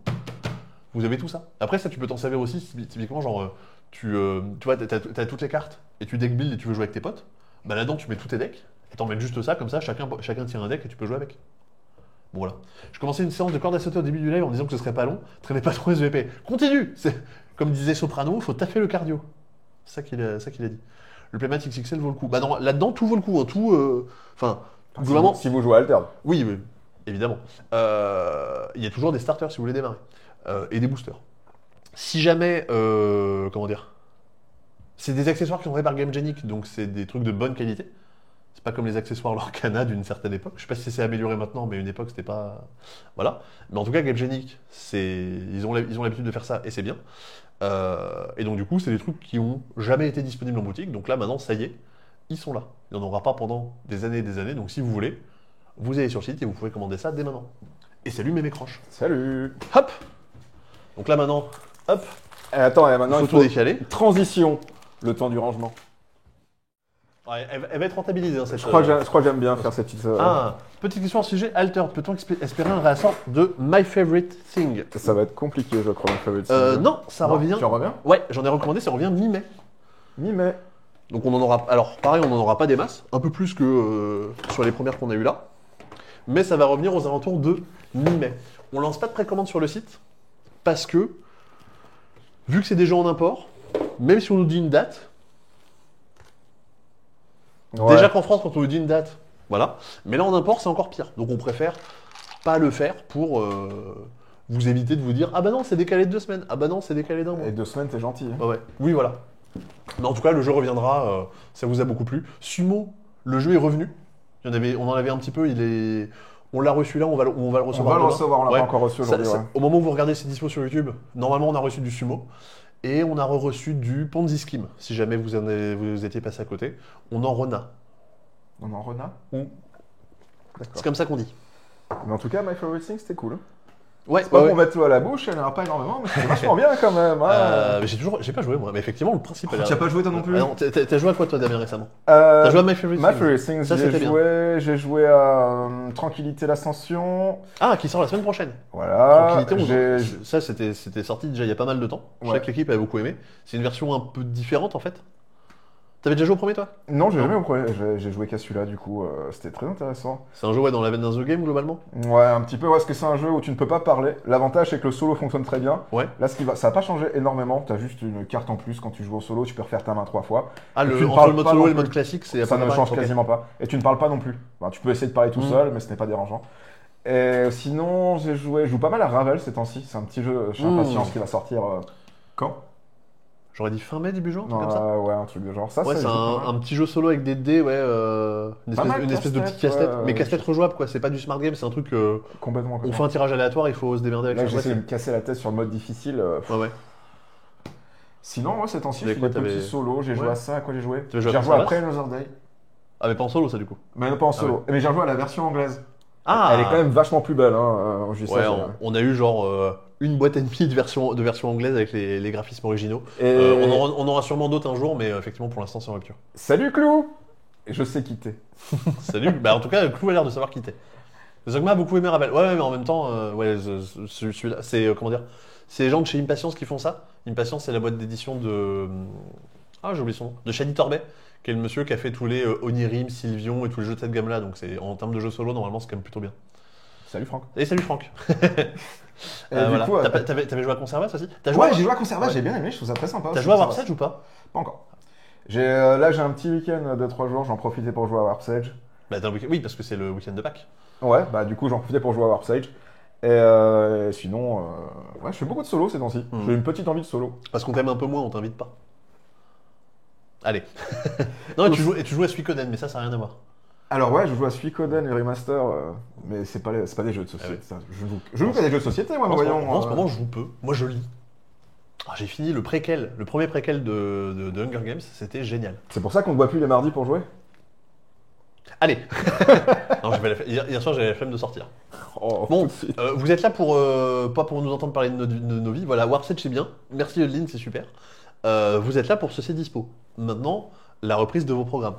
vous avez tout ça. Après ça, tu peux t'en servir aussi typiquement genre tu vois, t'as toutes les cartes et tu deck build et tu veux jouer avec tes potes. Bah là-dedans, tu mets tous tes decks et t'emmènes juste ça comme ça. Chacun tire un deck et tu peux jouer avec. Bon voilà. Je commençais une séance de corde à sauter au début du live en disant que ce serait pas long. Traînez pas trop les EVP. Continue. Comme disait Soprano, faut taffer le cardio. C'est ça qu'il a dit. Le playmat XXL vaut le coup. Bah non, là-dedans tout vaut le coup. Hein. Tout, enfin, globalement. Si vous jouez à Altered. Oui, oui, évidemment. Il y a toujours des starters si vous voulez démarrer. Et des boosters. Si jamais, comment dire, c'est des accessoires qui sont faits par GameGenic, donc c'est des trucs de bonne qualité. C'est pas comme les accessoires Lorcana d'une certaine époque. Je sais pas si c'est amélioré maintenant, mais à une époque c'était pas. Voilà. Mais en tout cas, GameGenic, ils ont l'habitude de faire ça et c'est bien. Et donc du coup, c'est des trucs qui ont jamais été disponibles en boutique. Donc là, maintenant, ça y est, ils sont là. Il n'y en aura pas pendant des années et des années. Donc si vous voulez, vous allez sur le site et vous pouvez commander ça dès maintenant. Et salut mes croches. Salut. Hop. Donc là maintenant, hop, Attends, maintenant il photo faut décalée. transition. Le temps du rangement. Ouais, elle va être rentabilisée hein, cette. Je crois que j'aime bien faire cette petite. Ah, petite question au sujet Altered. Peut-on espérer un réassort de My Favorite Thing? Ça va être compliqué, je crois, mon favorite. Non, ça Non, revient. Tu en reviens Ouais, j'en ai recommandé, ça revient mi-mai. Mi-mai. Donc on en aura. Alors pareil, on n'en aura pas des masses, un peu plus que sur les premières qu'on a eues là. Mais ça va revenir aux alentours de mi-mai. On lance pas de précommande sur le site parce que, vu que c'est déjà en import, même si on nous dit une date, Ouais. déjà qu'en France, quand on nous dit une date, voilà. Mais là en import, c'est encore pire. Donc on préfère pas le faire pour vous éviter de vous dire ah bah non, c'est décalé de 2 semaines, ah bah non, c'est décalé d'un mois. Et 2 semaines, t'es gentil. Hein. Ouais, ouais. Oui, voilà. Mais en tout cas, le jeu reviendra, ça vous a beaucoup plu. Sumo, le jeu est revenu. On en avait un petit peu, on l'a reçu là, on va le On va recevoir. le demain. recevoir, on l'a Ouais. pas encore reçu aujourd'hui. Ça- Ouais. Au moment où vous regardez ces dispos sur YouTube, normalement on a reçu du Sumo. Et on a reçu du Ponzi Scheme, si jamais vous étiez passé à côté. On en rena. On en rena Mm. D'accord. C'est comme ça qu'on dit. Mais en tout cas, My Favorite Thing, c'était cool. Ouais, C'est pas ouais, pour mettre l'eau à la bouche, elle n'en a pas énormément, mais c'était vachement bien quand même. Hein. Mais j'ai pas joué moi, mais effectivement le principe. Oh, tu as pas joué toi non plus Ah non, t'as joué à quoi toi Damien récemment T'as joué à My Favorite My Thing Favorite Things, Ça, c'était bien. j'ai joué à Tranquillité l'Ascension. Ah, qui sort la semaine prochaine. Voilà. Tranquillité, ça c'était sorti déjà il y a pas mal de temps. Je Ouais. sais que l'équipe avait beaucoup aimé. C'est une version un peu différente en fait. T'avais déjà joué au premier toi Non, j'ai Non. jamais au premier. J'ai joué qu'à celui-là, du coup, c'était très intéressant. C'est un jeu ouais, dans la veine d'un The Game globalement. Ouais, un petit peu, ouais, parce que c'est un jeu où tu ne peux pas parler. L'avantage, c'est que le solo fonctionne très bien. Ouais. Là, ça n'a pas changé énormément. Tu as juste une carte en plus quand tu joues au solo, tu peux refaire ta main 3 fois. Ah, Et tu ne entre parles le mode pas solo non et le plus. mode classique, c'est Ça ne pareil, change ok. quasiment pas. Et tu ne parles pas non plus. Enfin, tu peux essayer de parler tout Mm. seul, mais ce n'est pas dérangeant. Et sinon, je joue pas mal à Ravel ces temps-ci. C'est un petit jeu, je suis impatient qui va sortir quand J'aurais dit fin mai, début juin, un truc Non, comme ça. ouais, un truc de genre. Ça, Ouais, c'est je joue pas mal. un petit jeu solo avec des dés, ouais, Pas mal, une espèce de casse-tête, petit casse-tête, ouais, mais casse-tête rejouable quoi, c'est pas du smart game, c'est un truc, Complètement. on fait un tirage aléatoire, il faut se démerder avec Là, ça. j'ai Ouais, essayé de me casser la tête sur le mode difficile. ouais, ouais. Sinon, ouais, ces temps-ci, je T'avais fais quoi, des petits t'avais- solos. J'ai joué Ouais. à ça, à quoi j'ai joué T'avais joué J'ai à rejoué Prince après Another Day. Ah, mais pas en solo ça du coup. Mais non, pas en solo. ouais. Mais j'ai rejoué à la version anglaise. Ah Elle est quand même vachement plus belle. Hein. Je dis Ouais, ça, on a eu genre une boîte et demie de version anglaise avec les graphismes originaux. Et... On aura sûrement d'autres un jour, mais effectivement pour l'instant c'est en rupture. Salut Clou Et je sais quitter. Salut, bah en tout cas Clou a l'air de savoir quitter. Zogma a beaucoup aimé Ravel. Ouais, mais en même temps, ouais, celui-là, c'est comment dire, c'est les gens de chez Impatience qui font ça. Impatience, c'est la boîte d'édition de Ah, j'ai oublié son nom. De Shady Torbet, qui est le monsieur qui a fait tous les Onirim, Sylvion et tous les jeux de cette gamme-là. Donc en termes de jeux solo, normalement, c'est quand même plutôt bien. Salut Franck. Et salut Franck. Et du Voilà. coup, T'avais joué à Conservas aussi? ouais, j'ai joué à Conservas, j'ai bien aimé, je trouve ça très sympa. T'as aussi, joué à Conservas. Warp's Edge ou pas? Pas encore. Là, j'ai un petit week-end de 3 jours, j'en profitais pour jouer à Warp's Edge. Bah, oui, parce que c'est le week-end de Pâques. Ouais, bah du coup, j'en profitais pour jouer à Warp's Edge. Sinon, ouais, je fais beaucoup de solo ces temps-ci. J'ai une petite envie de solo. Parce qu'on t'aime un peu moins, on t'invite pas. Allez. Non, et tu joues à Suikoden, mais ça n'a rien à voir. Alors ouais, je joue à Suikoden et Remaster, mais c'est pas des jeux de société. Ah ça. Je joue qu'à des jeux de société, moi, voyons. En ce moment, je joue peu. Moi, je lis. Ah, j'ai fini le premier préquel de Hunger Games, c'était génial. C'est pour ça qu'on ne voit plus les mardis pour jouer. Allez. Non, hier soir, j'avais la flemme de sortir. Oh, Bon, vous êtes là pour pas pour nous entendre parler de nos vies. Voilà, Warp's Edge, c'est bien. Merci Edeline, c'est super. Vous êtes là pour ce c'est dispo. Maintenant, la reprise de vos programmes.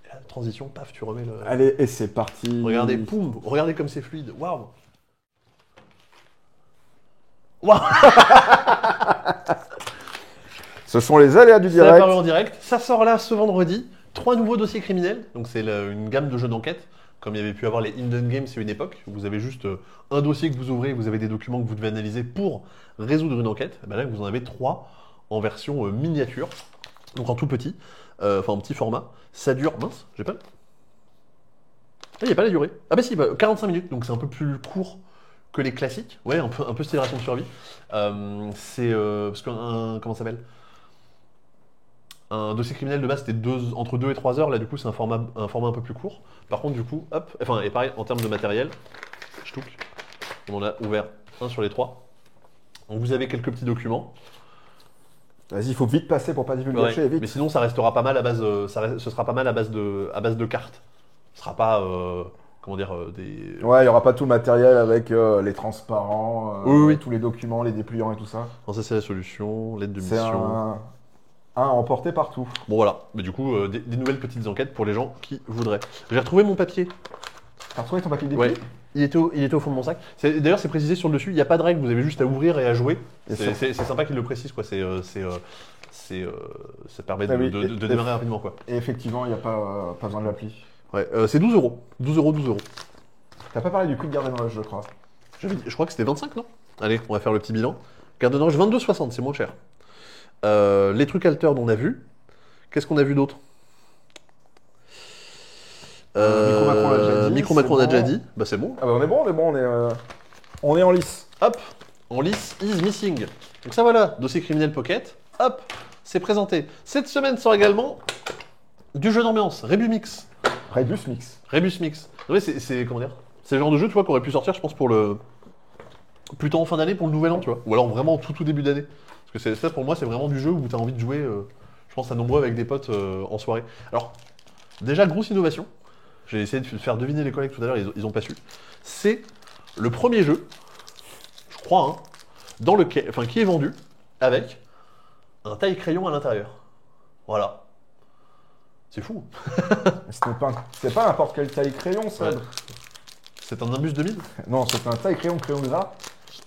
Et la transition, paf, tu remets le. Allez, et c'est parti. Regardez, poum, regardez comme c'est fluide. Waouh. Waouh. Ce sont les aléas du Ça direct. apparu en direct. Ça sort là ce vendredi. 3 nouveaux dossiers criminels. Donc c'est une gamme de jeux d'enquête. Comme il y avait pu avoir les Hidden Games à une époque. Vous avez juste un dossier que vous ouvrez, vous avez des documents que vous devez analyser pour résoudre une enquête. Et ben là, vous en avez 3 en version miniature. Donc en tout petit. Enfin en petit format. Ça dure. Mince, j'ai pas. Ah, il n'y a pas la durée. Ah bah si, 45 minutes. Donc c'est un peu plus court que les classiques. Ouais, un peu style ration de survie. C'est. Parce qu'un. Comment ça s'appelle? Un dossier criminel de base c'était entre 2 et 3 heures, là du coup c'est un format un peu plus court. Par contre du coup, hop, enfin et pareil en termes de matériel, on en a ouvert un sur les 3. Donc vous avez quelques petits documents. Vas-y, il faut vite passer pour pas divulgacher, Ouais, vite. mais sinon ça restera pas mal à base, ce sera pas mal à base de cartes. Ce sera pas, comment dire, des... Ouais, il y aura pas tout le matériel avec les transparents, Oui. tous les documents, les dépliants et tout ça. Non, ça c'est la solution, l'aide de C'est mission. un emporté partout. Bon voilà, mais du coup des nouvelles petites enquêtes pour les gens qui voudraient. J'ai retrouvé mon papier. T'as retrouvé ton papier de Ouais. dépli? Il était au fond de mon sac. D'ailleurs, c'est précisé sur le dessus, il n'y a pas de règle, vous avez juste à ouvrir et à jouer. Et C'est sympa qu'il le précise, quoi. Ça permet Ah oui, de démarrer rapidement, quoi. Et effectivement, il n'y a pas besoin de l'appli. Ouais, c'est 12 euros. 12 euros. T'as pas parlé du Quick Garden Rush, je crois. Je crois que c'était 25, non? Allez, on va faire le petit bilan. Garden Rush 22,60, c'est moins cher. Les trucs altered, on a vu. Qu'est-ce qu'on a vu d'autre? Micro Macron, on l'a déjà dit. Micro Macron, on a c'est déjà bon. dit. Bah c'est bon. Ah bah on est en lice. Hop, en lice, is missing. Donc ça voilà, dossier criminel pocket. Hop, c'est présenté. Cette semaine sort également du jeu d'ambiance, Rebus Mix. Rebus Mix. Rebus Mix. Ouais, c'est comment dire? C'est le genre de jeu, tu vois, qui aurait pu sortir, je pense, pour le plutôt en fin d'année, pour le nouvel an, tu vois. Ou alors vraiment tout début d'année. Parce que ça, pour moi, c'est vraiment du jeu où tu as envie de jouer, je pense, à nombreux avec des potes en soirée. Alors, déjà, grosse innovation. J'ai essayé de faire deviner les collègues tout à l'heure, ils ont pas su. C'est le premier jeu, je crois, hein, qui est vendu avec un taille-crayon à l'intérieur. Voilà. C'est fou. C'est pas n'importe quelle taille crayon, ça. Ouais. C'est un Nimbus 2000? Non, c'est un taille crayon gras.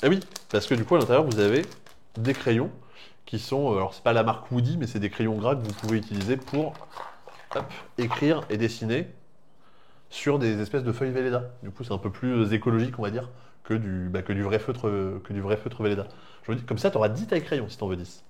Ah oui, parce que du coup, à l'intérieur, vous avez des crayons qui sont... alors, c'est pas la marque Woody, mais c'est des crayons gras que vous pouvez utiliser pour écrire et dessiner sur des espèces de feuilles Velleda. Du coup, c'est un peu plus écologique, on va dire, que du vrai feutre Velleda. Je vous dis, comme ça, tu auras 10 tailles crayons si t'en veux 10.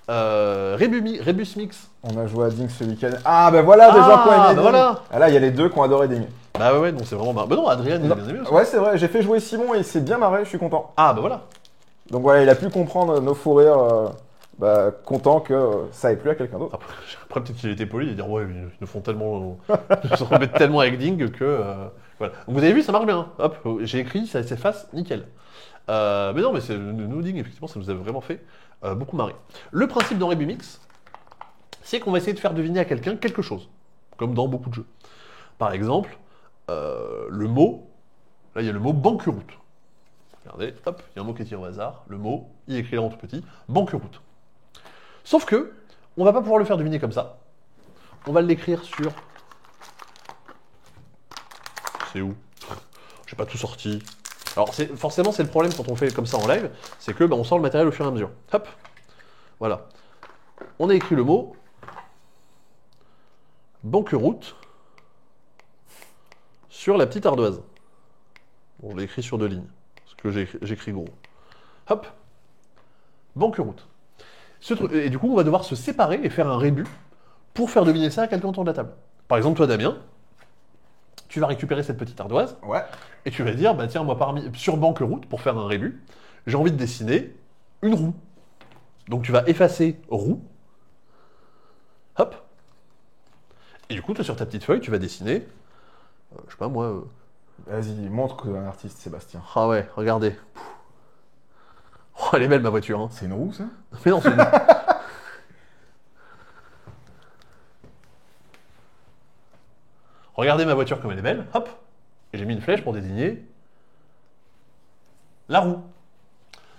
Rebus Mix. On a joué à Ding ce week-end. Ah bah voilà des gens qui ont aimé Ding. Voilà. Ah là, il y a les deux qui ont adoré Ding. Bah ouais, donc c'est vraiment marrant. Bah non, Adrien, il a bien aimé aussi. Ouais, c'est vrai, j'ai fait jouer Simon et il s'est bien marré, je suis content. Ah bah voilà. Donc voilà, il a pu comprendre nos fous rires, content que ça ait plu à quelqu'un d'autre. Après peut-être qu'il était poli, il va dire ouais, ils nous font tellement... ils se remettent tellement avec Ding que... voilà. Donc vous avez vu, ça marche bien. Hein. Hop, j'ai écrit, ça s'efface, nickel. Mais non, mais nous, Ding, effectivement, ça nous a vraiment fait beaucoup marrer. Le principe dans Rebus Mix, c'est qu'on va essayer de faire deviner à quelqu'un quelque chose, comme dans beaucoup de jeux. Par exemple, le mot, là il y a le mot banqueroute. Regardez, hop, il y a un mot qui est tiré au hasard, le mot, il est écrit là en tout petit, banqueroute. Sauf que, on va pas pouvoir le faire deviner comme ça. On va l'écrire sur... C'est où? J'ai pas tout sorti. Alors forcément c'est le problème quand on fait comme ça en live, c'est que on sort le matériel au fur et à mesure. Hop, voilà. on a écrit le mot banqueroute sur la petite ardoise. Bon, je l'ai écrit sur 2 lignes, parce que j'écris gros. Hop, banqueroute. Et du coup, on va devoir se séparer et faire un rébut pour faire deviner ça à quelqu'un autour de la table. Par exemple, toi, Damien, tu vas récupérer cette petite ardoise Ouais. et tu vas dire, bah tiens, moi, sur banqueroute, pour faire un rébut, j'ai envie de dessiner une roue. Donc, tu vas effacer roue. Hop. Et du coup, toi, sur ta petite feuille, tu vas dessiner, je sais pas moi... Vas-y, montre que t'es un artiste, Sébastien. Ah ouais, regardez. Oh, elle est belle, ma voiture. Hein. C'est une roue, ça? Mais non, c'est... Regardez ma voiture comme elle est belle, hop. Et j'ai mis une flèche pour désigner la roue.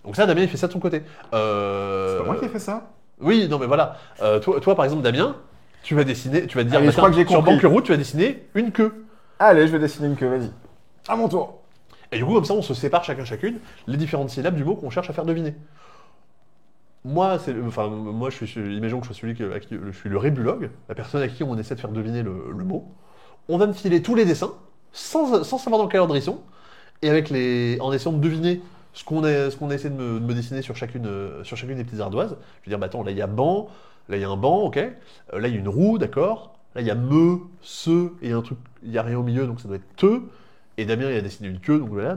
Donc ça, Damien, il fait ça de son côté. C'est pas moi qui ai fait ça? Oui, non mais voilà. Toi, par exemple, Damien, tu vas dessiner, tu vas te dire, Allez, je crois que j'ai sur compris. banqueroute, tu vas dessiner une queue. Allez, je vais dessiner une queue, vas-y. À mon tour. Et du coup, comme ça, on se sépare chacune les différentes syllabes du mot qu'on cherche à faire deviner. Moi, imaginons que je sois je suis le rébulogue, la personne à qui on essaie de faire deviner le mot. On va me filer tous les dessins, sans savoir dans quel ordre ils sont, et en essayant de deviner ce qu'on a essayé de me dessiner sur chacune des petites ardoises. Je vais dire, bah attends, là il y a banc, là il y a un banc, ok. Là il y a une roue, d'accord. Là il y a se, et un truc, il n'y a rien au milieu, donc ça doit être te. Et Damien il a dessiné une queue, donc voilà,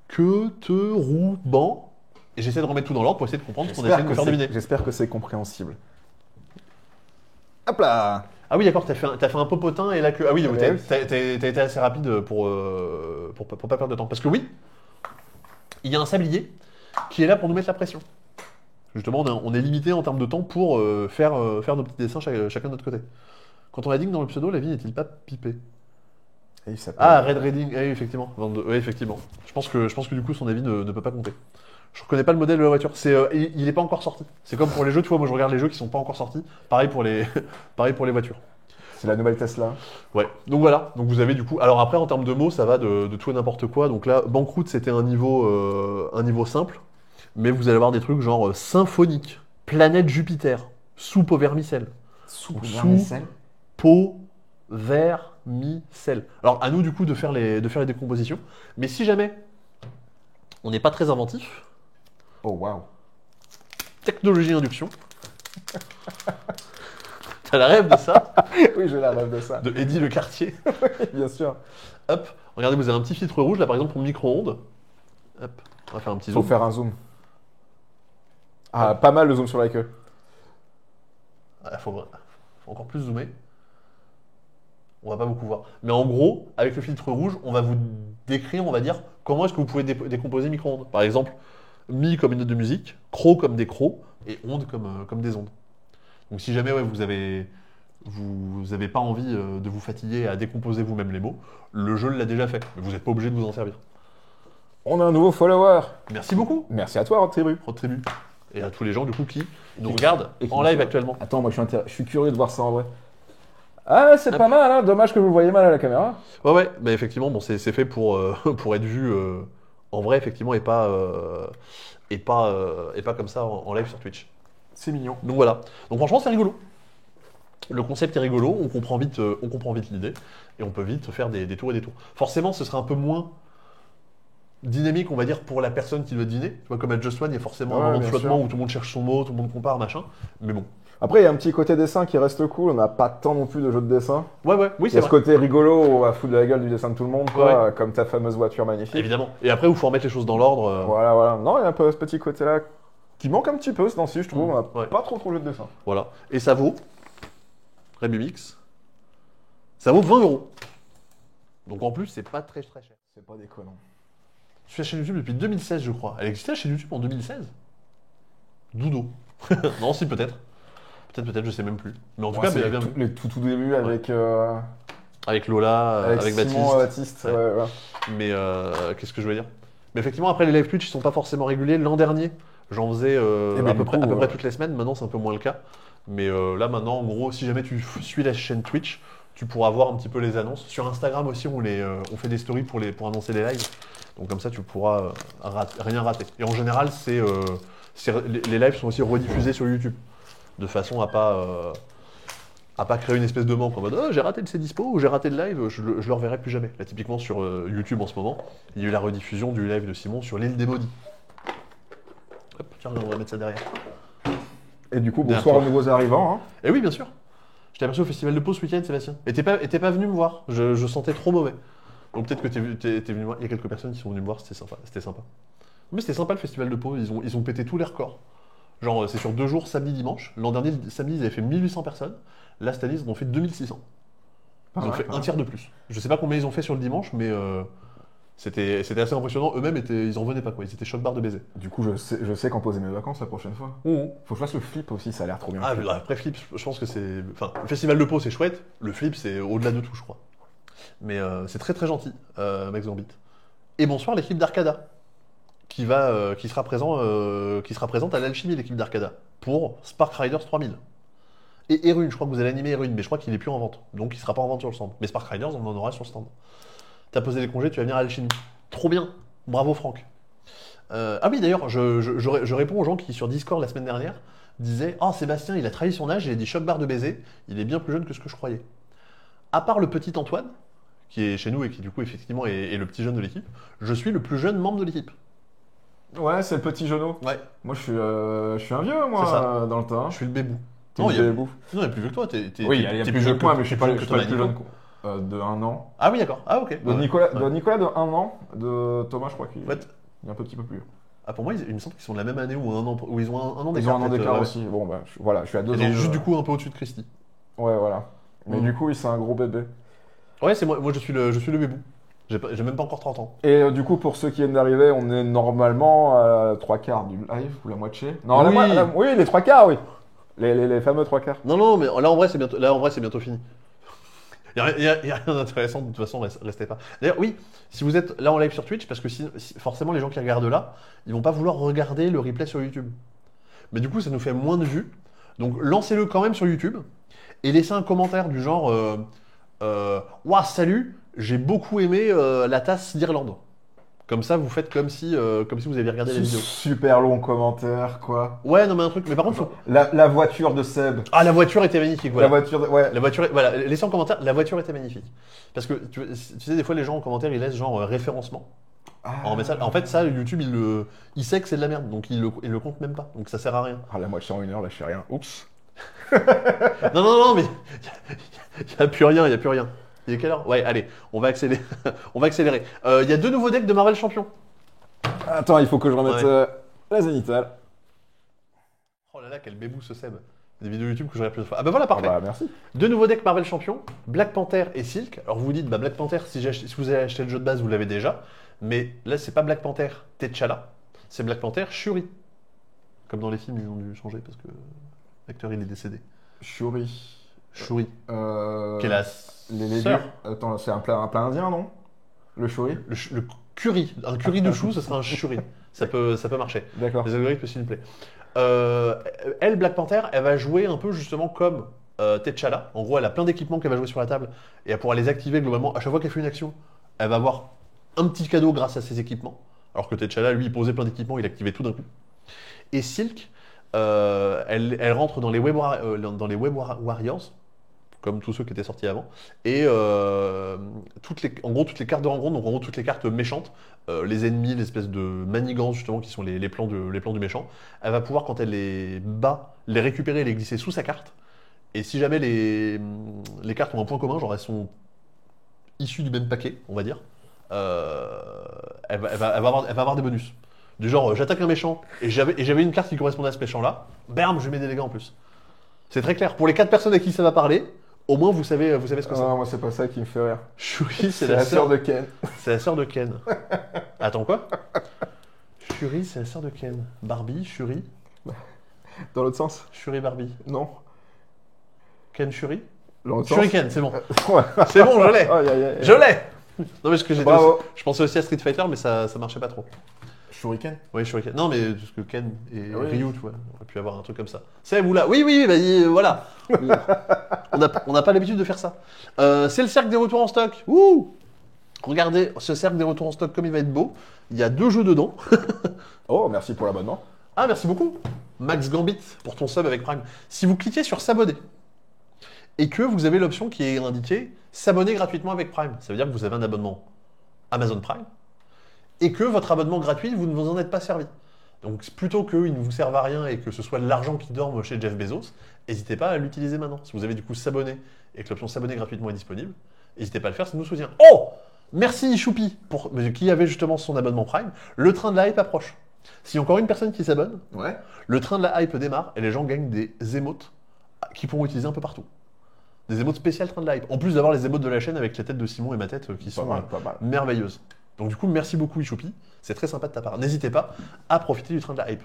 queue, te, roue, banc. Et j'essaie de remettre tout dans l'ordre pour essayer de comprendre ce qu'on essaie de me faire deviner. J'espère que c'est compréhensible. Hop là. Ah oui, d'accord, t'as fait un popotin et la queue. Ah oui, donc Ouais, t'as été assez rapide pour pas perdre de temps. Parce que oui, il y a un sablier qui est là pour nous mettre la pression. Justement, on est limité en termes de temps pour faire nos petits dessins chacun de notre côté. Quand on a dit que dans le pseudo, la vie n'est-il pas pipée? Et il s'appelle- Ah, Red Reading, oui, effectivement. 22. Oui, effectivement. Je pense que du coup, son avis ne peut pas compter. Je reconnais pas le modèle de la voiture. Il est pas encore sorti. C'est comme pour les jeux, tu vois, moi je regarde les jeux qui sont pas encore sortis. Pareil pour les voitures. C'est la nouvelle Tesla. Ouais, donc voilà, donc vous avez du coup. Alors après, en termes de mots, ça va de tout et n'importe quoi. Donc là, banqueroute, c'était un niveau simple. Mais vous allez avoir des trucs genre symphonique, planète Jupiter, soupe au vermicelle. Soupe vermicelle. Pot vermicelle. Alors à nous du coup de faire les décompositions. Mais si jamais on n'est pas très inventif, Oh waouh. technologie induction. T'as la rêve de ça? Oui, j'ai la rêve de ça. De Eddie Le Cartier. Bien sûr. Hop, regardez, vous avez un petit filtre rouge là par exemple pour micro-ondes. Hop, on va faire un petit Faut zoom. faire un zoom. Ah, pas mal le zoom sur la queue. Ah, faut encore plus zoomer. On va pas beaucoup voir. Mais en gros, avec le filtre rouge, on va vous décrire, on va dire, comment est-ce que vous pouvez décomposer micro-ondes. Par exemple, mi comme une note de musique, cro comme des crocs, et ondes comme des ondes. Donc si jamais ouais, vous avez pas envie de vous fatiguer à décomposer vous-même les mots, le jeu l'a déjà fait. Mais vous n'êtes pas obligé de vous en servir. On a un nouveau follower. Merci beaucoup, Merci à toi, Rod Tribu. Rod Tribu. Et à tous les gens du coup qui nous regardent et qui en nous live suivent. actuellement. Attends, moi je suis curieux de voir ça en vrai. Ah, c'est pas mal, hein. Dommage que vous le voyez mal à la caméra. Ouais, mais effectivement, bon, c'est fait pour, pour être vu en vrai, effectivement, et pas comme ça en live sur Twitch. C'est mignon. Donc voilà. Donc franchement, c'est rigolo. Le concept est rigolo, on comprend vite l'idée, et on peut vite faire des tours et des tours. Forcément, ce sera un peu moins dynamique, on va dire, pour la personne qui doit deviner. Tu vois, comme à Just One, il y a forcément un moment de bien flottement sûr. où tout le monde cherche son mot, tout le monde compare, machin. Mais bon. Après, il y a un petit côté dessin qui reste cool. On n'a pas tant non plus de jeux de dessin. Ouais, oui, Il y c'est a ce vrai. côté rigolo où on va foutre de la gueule du dessin de tout le monde, quoi, Ouais. comme ta fameuse voiture magnifique. Évidemment. Et après, il faut remettre les choses dans l'ordre. Voilà, voilà. Non, il y a un peu ce petit côté-là qui manque un petit peu ce temps-ci, je trouve. On n'a Ouais. pas trop de jeux de dessin. Voilà. Et ça vaut, Rebumix, ça vaut 20 €. Donc en plus, c'est pas très cher. C'est pas déconnant. Je suis à la chaîne YouTube depuis 2016, je crois. Elle existait la chaîne YouTube en 2016 Doudo. Non, si, peut-être. Peut-être, je sais même plus. Mais en tout cas, c'est mais elle vient les tout débuts avec, avec Lola, avec Simon Baptiste. Ouais, ouais. Mais qu'est-ce que je veux dire? Mais effectivement, après, les live Twitch, ils sont pas forcément réguliers. L'an dernier, j'en faisais ben, à du peu près coup, toutes les semaines. Maintenant, c'est un peu moins le cas. Mais là, maintenant, en gros, si jamais tu suis la chaîne Twitch, tu pourras voir un petit peu les annonces. Sur Instagram aussi, on fait des stories pour annoncer les lives. Donc comme ça, tu pourras rien rater. Et en général, les lives sont aussi rediffusés sur YouTube. de façon à pas créer une espèce de manque en mode oh, j'ai raté le C-Dispo ou j'ai raté le live, je le reverrai plus jamais. Là, typiquement sur YouTube en ce moment, il y a eu la rediffusion du live de Simon sur l'île des maudits. Hop, tiens, on va mettre ça derrière. Et du coup, Derrière bonsoir aux toi. nouveaux arrivants. Hein. Et oui, bien sûr. Je t'ai aperçu au Festival de Pau ce week-end, Sébastien. Et t'es pas venu me voir, je sentais trop mauvais. Donc peut-être que t'es venu me voir, il y a quelques personnes qui sont venues me voir, c'était sympa. Mais c'était sympa le Festival de Pau, ils ont pété tous les records. Genre, c'est sur 2 jours, samedi, dimanche. L'an dernier, samedi, ils avaient fait 1800 personnes. Là, cette année, ils en ont fait 2600. Ils ont fait un tiers de plus. Je sais pas combien ils ont fait sur le dimanche, mais c'était assez impressionnant. Eux-mêmes, ils en revenaient pas, quoi. Ils étaient choc-barre de baiser. Du coup, je sais quand poser mes vacances la prochaine fois. Faut que je fasse le flip aussi, ça a l'air trop bien. Ah, mais après, flip, je pense que c'est. Enfin, le Festival de Pau, c'est chouette. Le flip, c'est au-delà de tout, je crois. Mais c'est très très gentil, Max Gambit. Et bonsoir, l'équipe d'Arcada. Qui sera présente à l'Alchimie, l'équipe d'Arcada, pour Spark Riders 3000. Et Erune, je crois que vous allez animer Erune, mais je crois qu'il est plus en vente. Donc il sera pas en vente sur le stand. Mais Spark Riders, on en aura sur le stand. T'as posé les congés, tu vas venir à l'Alchimie. Trop bien. Bravo Franck. Ah oui, d'ailleurs, je réponds aux gens qui, sur Discord la semaine dernière, disaient oh, Sébastien, il a trahi son âge, il a dit choc barre de baiser, il est bien plus jeune que ce que je croyais. À part le petit Antoine, qui est chez nous et qui, du coup, effectivement, est le petit jeune de l'équipe, je suis le plus jeune membre de l'équipe. Ouais, c'est le petit genou. Ouais. Moi, je suis un vieux, moi, C'est ça. dans le tas. Je suis le bébou. Non, il y a bouffe. Non, il y a plus vieux que toi. Oui, il y a plus vieux que moi, mais je suis pas le plus jeune de 1 an. Ah oui, d'accord. Ah ok. De Nicolas de 1 an, de Thomas, je crois qu'il En fait, est un petit peu plus vieux. ah, pour moi, il me semble qu'ils sont de la même année ou un an, où ils ont un an Ils d'écart. ont un an peut-être, d'écart ouais. aussi. Bon, bah, voilà, je suis à 2 ans. Il est juste du coup un peu au-dessus de Christy. Ouais, voilà. Mais du coup, c'est un gros bébé. Ouais, c'est moi. Moi, je suis le bébou. J'ai même pas encore 30 ans. Et du coup, pour ceux qui viennent d'arriver, on est normalement à 3/4 du live, ou la moitié. Non, Oui. oui, les 3/4, oui. Les fameux 3/4. Non, non, mais là en vrai, c'est bientôt fini. Il n'y a rien d'intéressant, de toute façon, restez pas. D'ailleurs, oui, si vous êtes là en live sur Twitch, parce que forcément, les gens qui regardent là, ils vont pas vouloir regarder le replay sur YouTube. Mais du coup, ça nous fait moins de vues. Donc, lancez-le quand même sur YouTube et laissez un commentaire du genre Ouah, salut, j'ai beaucoup aimé la tasse d'Irlande. Comme ça, vous faites comme si vous aviez regardé la vidéo. Super long commentaire, quoi. Ouais, non, mais un truc. Mais par contre, faut... La voiture de Seb. Ah, la voiture était magnifique, voilà. La voiture, ouais. La voiture, voilà, laissez en commentaire, la voiture était magnifique. Parce que tu sais, des fois, les gens en commentaire, ils laissent genre référencement en message. En fait, ça, YouTube, il sait que c'est de la merde, donc il le compte même pas. Donc ça sert à rien. Ah, la moitié en 1 heure, là, je fais rien. Oups. Non, mais il n'y a plus rien, il n'y a plus rien. Il est quelle heure? Ouais, allez, on va accélérer. On va accélérer. Il y a 2 nouveaux decks de Marvel Champion. Attends, il faut que je remette Ouais. la zénithale. Oh là là, quel bébou ce Seb. Des vidéos YouTube que j'aurais plusieurs fois. Ah bah voilà, parfait. Ah bah, merci. 2 nouveaux decks Marvel Champion, Black Panther et Silk. Alors vous vous dites, bah Black Panther, si vous avez acheté le jeu de base, vous l'avez déjà. Mais là, c'est pas Black Panther T'Challa, c'est Black Panther Shuri. Comme dans les films, ils ont dû changer parce que l'acteur, il est décédé. Shuri. Shuri. Qui est la Les sœur. légumes. Attends, c'est un plat indien, non? Le shuri? Le curry. Un curry de chou, ce sera un shuri. Ça peut marcher. D'accord. Les algorithmes, s'il vous plaît. Elle, Black Panther, elle va jouer un peu justement comme T'Challa. En gros, elle a plein d'équipements qu'elle va jouer sur la table et elle pourra les activer globalement. À chaque fois qu'elle fait une action, elle va avoir un petit cadeau grâce à ses équipements. Alors que T'Challa, lui, il posait plein d'équipements, il activait tout d'un coup. Et Silk, elle rentre dans les Web Warriors, comme tous ceux qui étaient sortis avant. Et toutes les cartes de rencontre, donc en gros toutes les cartes méchantes, les ennemis, l'espèce de manigances justement qui sont les plans du méchant, elle va pouvoir quand elle les bat, les récupérer et les glisser sous sa carte. Et si jamais les cartes ont un point commun, genre elles sont issues du même paquet, on va dire, elle va avoir des bonus. Du genre j'attaque un méchant et j'avais une carte qui correspondait à ce méchant-là, bam, je mets des dégâts en plus. C'est très clair. Pour les 4 personnes à qui ça va parler, au moins vous savez ce que c'est. Non, moi, c'est pas ça qui me fait rire. Shuri, C'est la sœur de Ken. C'est la sœur de Ken. Attends, quoi? Shuri, c'est la sœur de Ken. Barbie, Shuri. Dans l'autre sens? Shuri, Barbie. Non. Ken, Shuri. Dans l'autre sens? Shuriken, c'est bon. Ouais. C'est bon, je l'ai. Aïe, aïe, aïe. Je l'ai. Non, mais parce que Bravo. je pensais aussi à Street Fighter, mais ça marchait pas trop. Shuriken? Oui, Shuriken. Non, mais parce que Ken et Oui. Ryu, tu vois, on aurait pu avoir un truc comme ça. C'est vous là? Oui, vas-y, voilà. On n'a pas l'habitude de faire ça. C'est le cercle des retours en stock. Ouh! Regardez ce cercle des retours en stock comme il va être beau. Il y a 2 jeux dedans. Oh, merci pour l'abonnement. Ah, merci beaucoup. Max Gambit pour ton sub avec Prime. Si vous cliquez sur s'abonner et que vous avez l'option qui est indiquée s'abonner gratuitement avec Prime, ça veut dire que vous avez un abonnement Amazon Prime et que votre abonnement gratuit, vous ne vous en êtes pas servi. Donc plutôt qu'il ne vous serve à rien et que ce soit de l'argent qui dorme chez Jeff Bezos, n'hésitez pas à l'utiliser maintenant. Si vous avez du coup s'abonner et que l'option s'abonner gratuitement est disponible, n'hésitez pas à le faire, ça nous soutient. Oh, merci Choupi, qui avait justement son abonnement Prime. Le train de la hype approche. S'il y a encore une personne qui s'abonne, Ouais. le train de la hype démarre et les gens gagnent des émotes qu'ils pourront utiliser un peu partout. Des émotes spéciales train de la hype. En plus d'avoir les émotes de la chaîne avec la tête de Simon et ma tête qui sont Pas mal. merveilleuses. Donc du coup, merci beaucoup Ichoupi, c'est très sympa de ta part. N'hésitez pas à profiter du train de la hype.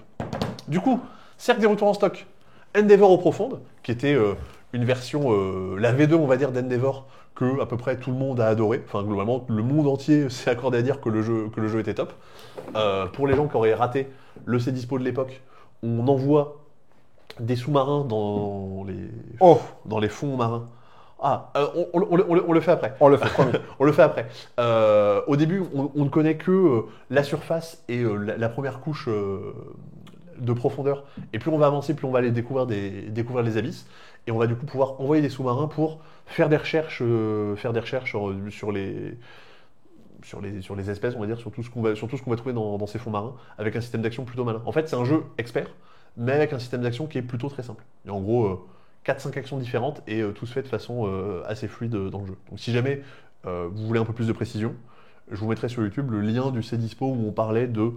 Du coup, Cercle des retours en stock, Endeavor eau profonde, qui était une version, la V2 on va dire d'Endeavor, que à peu près tout le monde a adoré. Enfin globalement, le monde entier s'est accordé à dire que le jeu était top. Pour les gens qui auraient raté le C-Dispo de l'époque, on envoie des sous-marins dans les fonds marins. Ah, on le fait après. On le fait, promis. On le fait après. Au début, on ne connaît que la surface et la première couche de profondeur. Et plus on va avancer, plus on va aller découvrir les abysses. Et on va du coup pouvoir envoyer des sous-marins pour faire des recherches, sur les espèces, on va dire, sur tout ce qu'on va trouver dans ces fonds marins, avec un système d'action plutôt malin. En fait, c'est un jeu expert, mais avec un système d'action qui est plutôt très simple. Il y a en gros 4-5 actions différentes et tout se fait de façon assez fluide dans le jeu. Donc si jamais vous voulez un peu plus de précision, je vous mettrai sur YouTube le lien du C-Dispo où on parlait de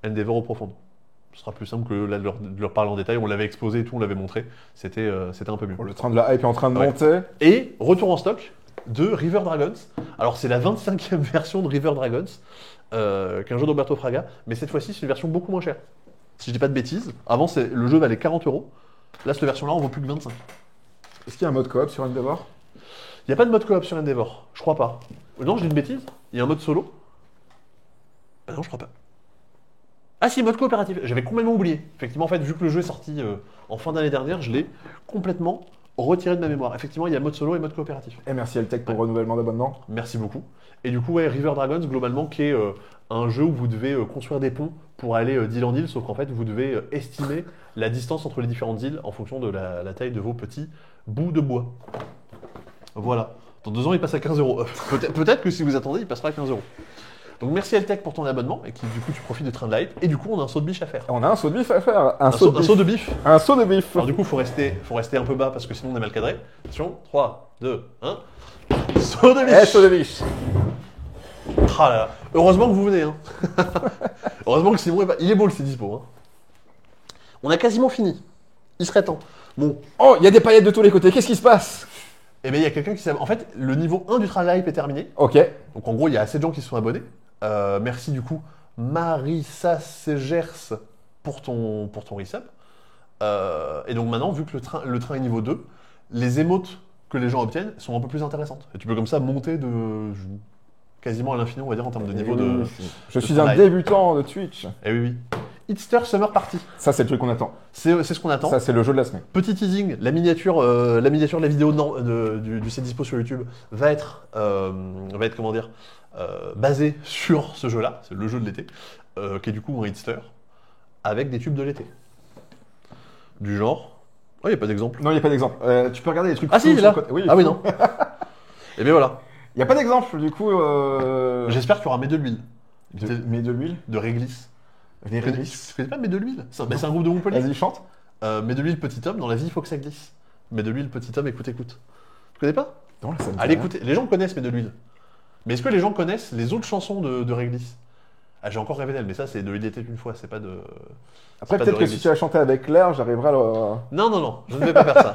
Endeavor eau profonde. Ce sera plus simple que là, de leur parler en détail. On l'avait exposé et tout, on l'avait montré. C'était un peu mieux. Le train de la hype est en train de monter. Et retour en stock de River Dragons. Alors c'est la 25e version de River Dragons, qu'un jeu d'Roberto Fraga, mais cette fois-ci c'est une version beaucoup moins chère. Si je dis pas de bêtises, avant le jeu valait 40 €. Là, cette version-là, on vaut plus que 25. Est-ce qu'il y a un mode coop sur Endeavor? Il n'y a pas de mode coop sur Endeavor, je crois pas. Non, je dis une bêtise. Il y a un mode solo. Bah non, je crois pas. Ah si, mode coopératif. J'avais complètement oublié. Effectivement, en fait, vu que le jeu est sorti en fin d'année dernière, je l'ai complètement retiré de ma mémoire. Effectivement, il y a mode solo et mode coopératif. Et merci Eltech pour le renouvellement d'abonnement. Merci beaucoup. Et du coup, ouais, River Dragons, globalement, qui est un jeu où vous devez construire des ponts pour aller d'île en île, sauf qu'en fait, vous devez estimer la distance entre les différentes îles en fonction de la taille de vos petits bouts de bois. Voilà. Dans 2 ans, il passe à 15 €. Peut-être que si vous attendez, il passera à 15 €. Donc merci Eltech pour ton abonnement et du coup tu profites du train de la hype. Et du coup on a un saut de biche à faire. On a un saut de bif à faire. Un saut de bif. Un saut de bif. Alors du coup faut rester un peu bas parce que sinon on est mal cadré. Attention, 3, 2, 1. Saut de biche. Eh, saut de biche. Ah là là. Heureusement que vous venez. Hein. Heureusement que Simon il est beau le C-Dispo. Hein. On a quasiment fini. Il serait temps. Bon. Oh, il y a des paillettes de tous les côtés. Qu'est-ce qui se passe? Eh bien il y a quelqu'un qui s'est... En fait le niveau 1 du train de la hype est terminé. Ok. Donc en gros il y a assez de gens qui se sont abonnés. Merci du coup Marissa Segers pour ton resub. Et donc maintenant, vu que le train est niveau 2, les émotes que les gens obtiennent sont un peu plus intéressantes. Et tu peux comme ça monter quasiment à l'infini, on va dire, en termes de niveau de... Je suis un débutant de Twitch. Eh oui. Hitster Summer Party. Ça, c'est le truc qu'on attend. C'est ce qu'on attend. Ça, c'est le jeu de la semaine. Petit teasing, la miniature de la vidéo du C-Dispo sur YouTube va être comment dire, basée sur ce jeu-là. C'est le jeu de l'été, qui est du coup un Hitster, avec des tubes de l'été. Du genre... Oh, il n'y a pas d'exemple. Non, il n'y a pas d'exemple. Tu peux regarder les trucs... Ah si, il est là. Oui, ah oui, non. Et bien voilà. Il n'y a pas d'exemple, du coup... J'espère qu'il y aura Mets de l'huile. Mais de l'huile De Réglisse. Tu connais pas Mets de l'huile? C'est un groupe de Montpellier. Vas-y, chante. Mets de l'huile, petit homme, dans la vie, il faut que ça glisse. Mets de l'huile, petit homme, écoute. Tu connais pas? Non, là, ça me dit Allez, rien. écoutez. Les gens connaissent Mets de l'huile. Mais est-ce que les gens connaissent les autres chansons de Réglisse? Ah, j'ai encore rêvé d'elle, mais ça, c'est de Il était une fois, c'est pas de... Après, pas peut-être de que si Réglisse. tu as chanté avec l'air, j'arriverai à le... Non, je ne vais pas faire ça.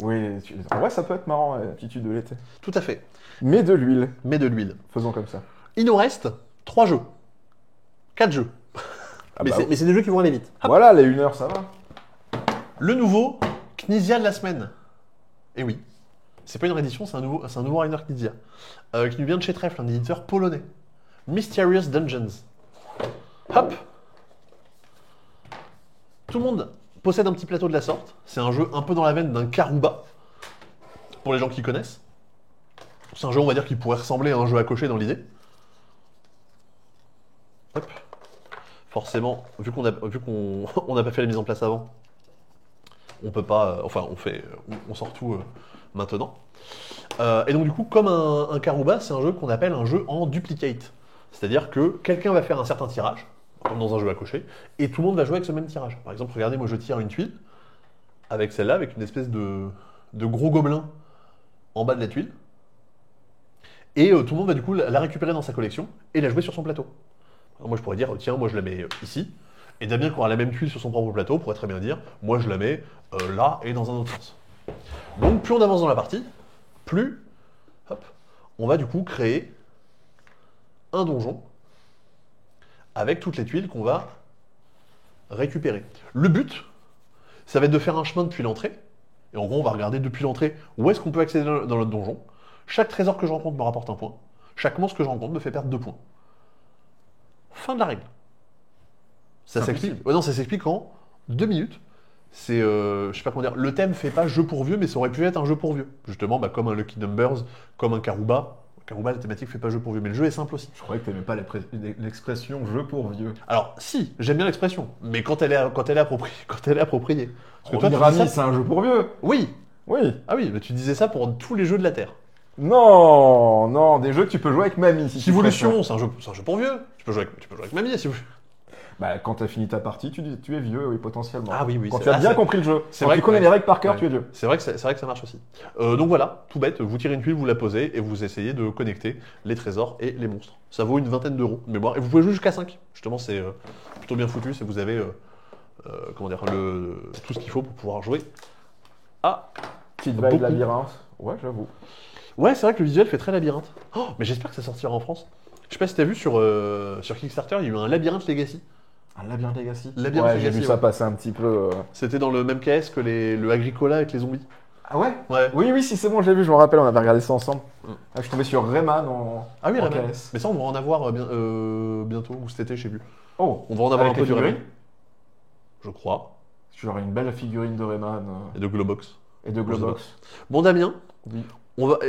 Oui, en vrai, ça peut être marrant, l'aptitude de l'été. Tout à fait. Mais de l'huile. Mets de l'huile. Faisons comme ça. Il nous reste 3 jeux. 4 jeux. Ah mais bah, c'est des jeux qui vont aller vite. Hop. voilà, les 1 heure, ça va. Le nouveau Knizia de la semaine. Et oui. C'est pas une réédition, c'est un nouveau Rainer Knizia. Qui nous vient de chez Trèfle, un éditeur polonais. Mysterious Dungeons. Hop. Tout le monde possède un petit plateau de la sorte. C'est un jeu un peu dans la veine d'un Karuba. Pour les gens qui connaissent. C'est un jeu, on va dire, qui pourrait ressembler à un jeu à cocher dans l'idée. Hop. forcément, vu qu'on on n'a pas fait la mise en place avant, on peut pas. Enfin, on sort tout maintenant. Et donc du coup, comme un Karuba, c'est un jeu qu'on appelle un jeu en duplicate. C'est-à-dire que quelqu'un va faire un certain tirage, comme dans un jeu à cocher, et tout le monde va jouer avec ce même tirage. Par exemple, regardez, moi je tire une tuile, avec celle-là, avec une espèce de gros gobelin en bas de la tuile. Et tout le monde va du coup la récupérer dans sa collection et la jouer sur son plateau. Alors, moi je pourrais dire, tiens, moi je la mets ici. Et Damien qui aura la même tuile sur son propre plateau pourrait très bien dire, moi je la mets là et dans un autre sens. Donc plus on avance dans la partie, plus hop, on va du coup créer un donjon avec toutes les tuiles qu'on va récupérer. Le but, ça va être de faire un chemin depuis l'entrée. Et en gros, on va regarder depuis l'entrée où est-ce qu'on peut accéder dans notre donjon. Chaque trésor que je rencontre me rapporte un point. Chaque monstre que je rencontre me fait perdre 2 points. Fin de la règle. Ça s'explique. Ouais, non, ça s'explique en 2 minutes. C'est, je sais pas comment dire. Le thème fait pas jeu pour vieux, mais ça aurait pu être un jeu pour vieux. Justement, comme un Lucky Numbers, comme un Karuba. Karuba, la thématique fait pas jeu pour vieux, mais le jeu est simple aussi. Je croyais que t'aimais pas l'expression jeu pour vieux. Alors, si, j'aime bien l'expression, mais quand elle est appropriée. Parce que toi, tu dis Rami, ça- c'est un jeu pour vieux. Oui. Oui. Ah oui, mais tu disais ça pour tous les jeux de la Terre. Non, non, des jeux que tu peux jouer avec mamie si tu Evolution, c'est un jeu pour vieux. Tu peux jouer avec mamie si vous. Bah, quand t'as fini ta partie, tu es vieux, oui, potentiellement. Ah oui, Quand c'est- tu as ah, bien c'est- compris le jeu. c'est Quand vrai tu que- connais ouais. les règles par cœur, Ouais. tu es vieux. C'est vrai que ça marche aussi. Donc voilà, tout bête, vous tirez une tuile, vous la posez et vous essayez de connecter les trésors et les monstres. Ça vaut une vingtaine d'euros de mémoire et vous pouvez jouer jusqu'à 5. Justement, c'est plutôt bien foutu, c'est que vous avez comment dire, tout ce qu'il faut pour pouvoir jouer. Ah, Petite Beaucoup. vibe labyrinthe. Ouais, j'avoue. ouais, c'est vrai que le visuel fait très labyrinthe. Oh, mais j'espère que ça sortira en France. Je sais pas si t'as vu sur Kickstarter, il y a eu un labyrinthe Legacy. Un labyrinthe Legacy. Labyrinthe Ouais, j'ai Legacy, vu ça ouais. passer un petit peu. C'était dans le même KS que le Agricola avec les zombies. Ah ouais. Ouais. Oui, oui, si c'est bon, j'ai vu, je me rappelle, on avait regardé ça ensemble. Mm. Ah, je suis tombé sur Rayman en. Ah oui, en Rayman. KS. Mais ça, on va en avoir bientôt, ou cet été, je sais plus. Oh, On va en avoir avec un peu les du Rayman. figurines. Je crois. J'aurais une belle figurine de Rayman Et de Globox. et de Globox. Bon, Damien, Oui.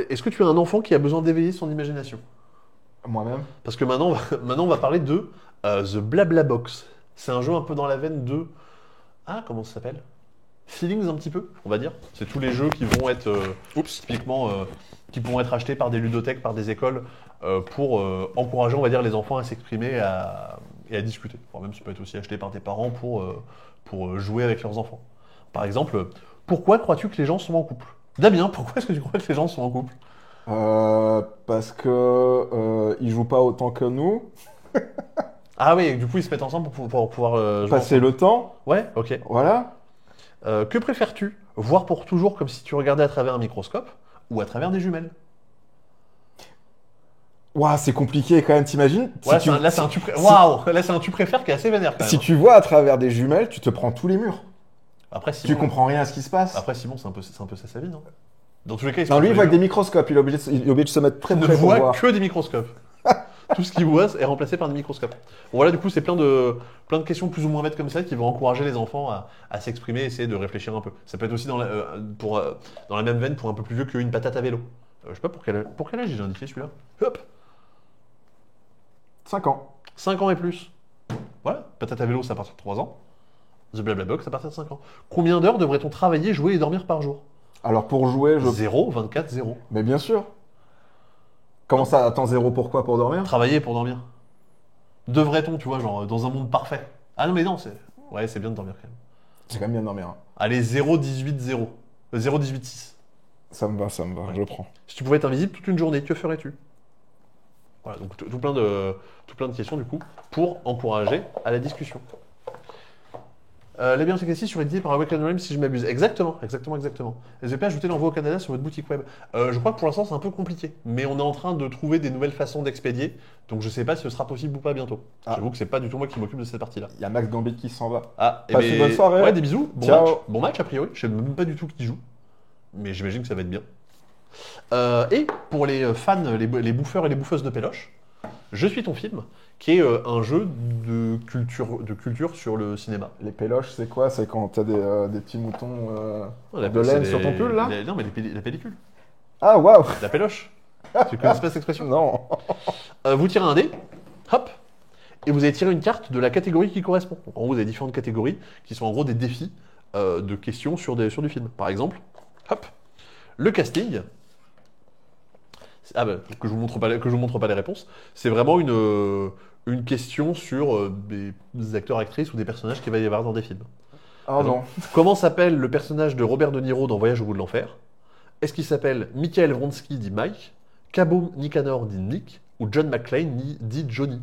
est-ce que tu as un enfant qui a besoin d'éveiller son imagination? Moi-même. Parce que maintenant, maintenant, on va parler de The Blabla Box. C'est un jeu un peu dans la veine de. Ah, comment ça s'appelle? Feelings un petit peu, on va dire. C'est tous les jeux qui vont être, typiquement, qui pourront être achetés par des ludothèques, par des écoles, pour encourager, on va dire, les enfants à s'exprimer et à discuter. Voire même, ça peut être aussi acheté par des parents pour jouer avec leurs enfants. Par exemple, pourquoi crois-tu que les gens sont en couple? Damien, pourquoi est-ce que tu crois que les gens sont en couple? Parce que ils jouent pas autant que nous. Ah oui, du coup, ils se mettent ensemble pour pouvoir jouer Passer ensemble. le temps. Ouais, ok. Voilà. Que préfères-tu? Voir pour toujours comme si tu regardais à travers un microscope ou à travers des jumelles? Ouah, c'est compliqué quand même, t'imagines? Ouais, Si tu- là, c'est un Waouh! Là, c'est un tu préfères qui est assez vénère quand même. Si tu vois à travers des jumelles, tu te prends tous les murs. Après, Tu Simon, comprends rien à ce qui se passe. Après, Simon, c'est un peu ça sa vie, non? Dans tous les cas, il se Non, prend lui, il tous voit les avec des jeux. microscopes. Il est obligé de se mettre très Il ne près pour voit voir. que des microscopes. Tout ce qu'il voit est remplacé par des microscopes. Bon, voilà, du coup, c'est plein de questions plus ou moins bêtes comme ça qui vont encourager les enfants à s'exprimer, essayer de réfléchir un peu. Ça peut être aussi dans la même veine pour un peu plus vieux qu'une patate à vélo. Je sais pas pour quel âge j'ai indiqué celui-là. Hop, 5 ans. 5 ans et plus. Voilà, patate à vélo, c'est à partir de 3 ans. The Blabla Box, à partir de 5 ans. Combien d'heures devrait-on travailler, jouer et dormir par jour? Alors pour jouer, 0, 24, 0. Mais bien sûr. Comment ça? Attends, 0 pourquoi? Pour dormir? Travailler pour dormir. Devrait-on, tu vois, genre dans un monde parfait? Ah non, mais non, ouais, c'est bien de dormir quand même. C'est quand même bien de dormir. Hein. Allez, 0, 18, 0. 0, 18, 6. Ça me va, Ouais. je prends. Si tu pouvais être invisible toute une journée, que ferais-tu? Voilà, donc tout plein de questions du coup pour encourager à la discussion. Labyrinthe Legacy sur édité par Awaken Realms si je m'abuse. Exactement. N'hésitez pas à ajouter l'envoi au Canada sur votre boutique web. Je crois que pour l'instant c'est un peu compliqué, mais on est en train de trouver des nouvelles façons d'expédier, donc je sais pas si ce sera possible ou pas bientôt. Ah. J'avoue que c'est pas du tout moi qui m'occupe de cette partie-là. Il y a Max Gambit qui s'en va. Ah, Passe une bonne soirée. Ouais, des bisous. Ciao. Bon match a priori. Je sais même pas du tout qui joue, mais j'imagine que ça va être bien. Et pour les fans, les bouffeurs et les bouffeuses de péloche, Je suis ton film, qui est un jeu de culture sur le cinéma. Les péloches, c'est quoi? C'est quand t'as des petits moutons On appelle de ça laine sur ton pull, là? Non, mais la pellicule. Ah, waouh! La péloche. Tu connais pas cette expression? Non. Vous tirez un dé, hop, Et vous allez tirer une carte de la catégorie qui correspond. Donc, en gros, vous avez différentes catégories qui sont en gros des défis de questions sur du film. Par exemple, hop, le casting. Ah bah, que je vous montre pas les réponses. C'est vraiment une question sur des acteurs, actrices ou des personnages qu'il va y avoir dans des films. Ah non. Comment s'appelle le personnage de Robert De Niro dans Voyage au bout de l'enfer? Est-ce qu'il s'appelle Michael Vronsky dit Mike, Cabo Nicanor dit Nick ou John McClane dit Johnny?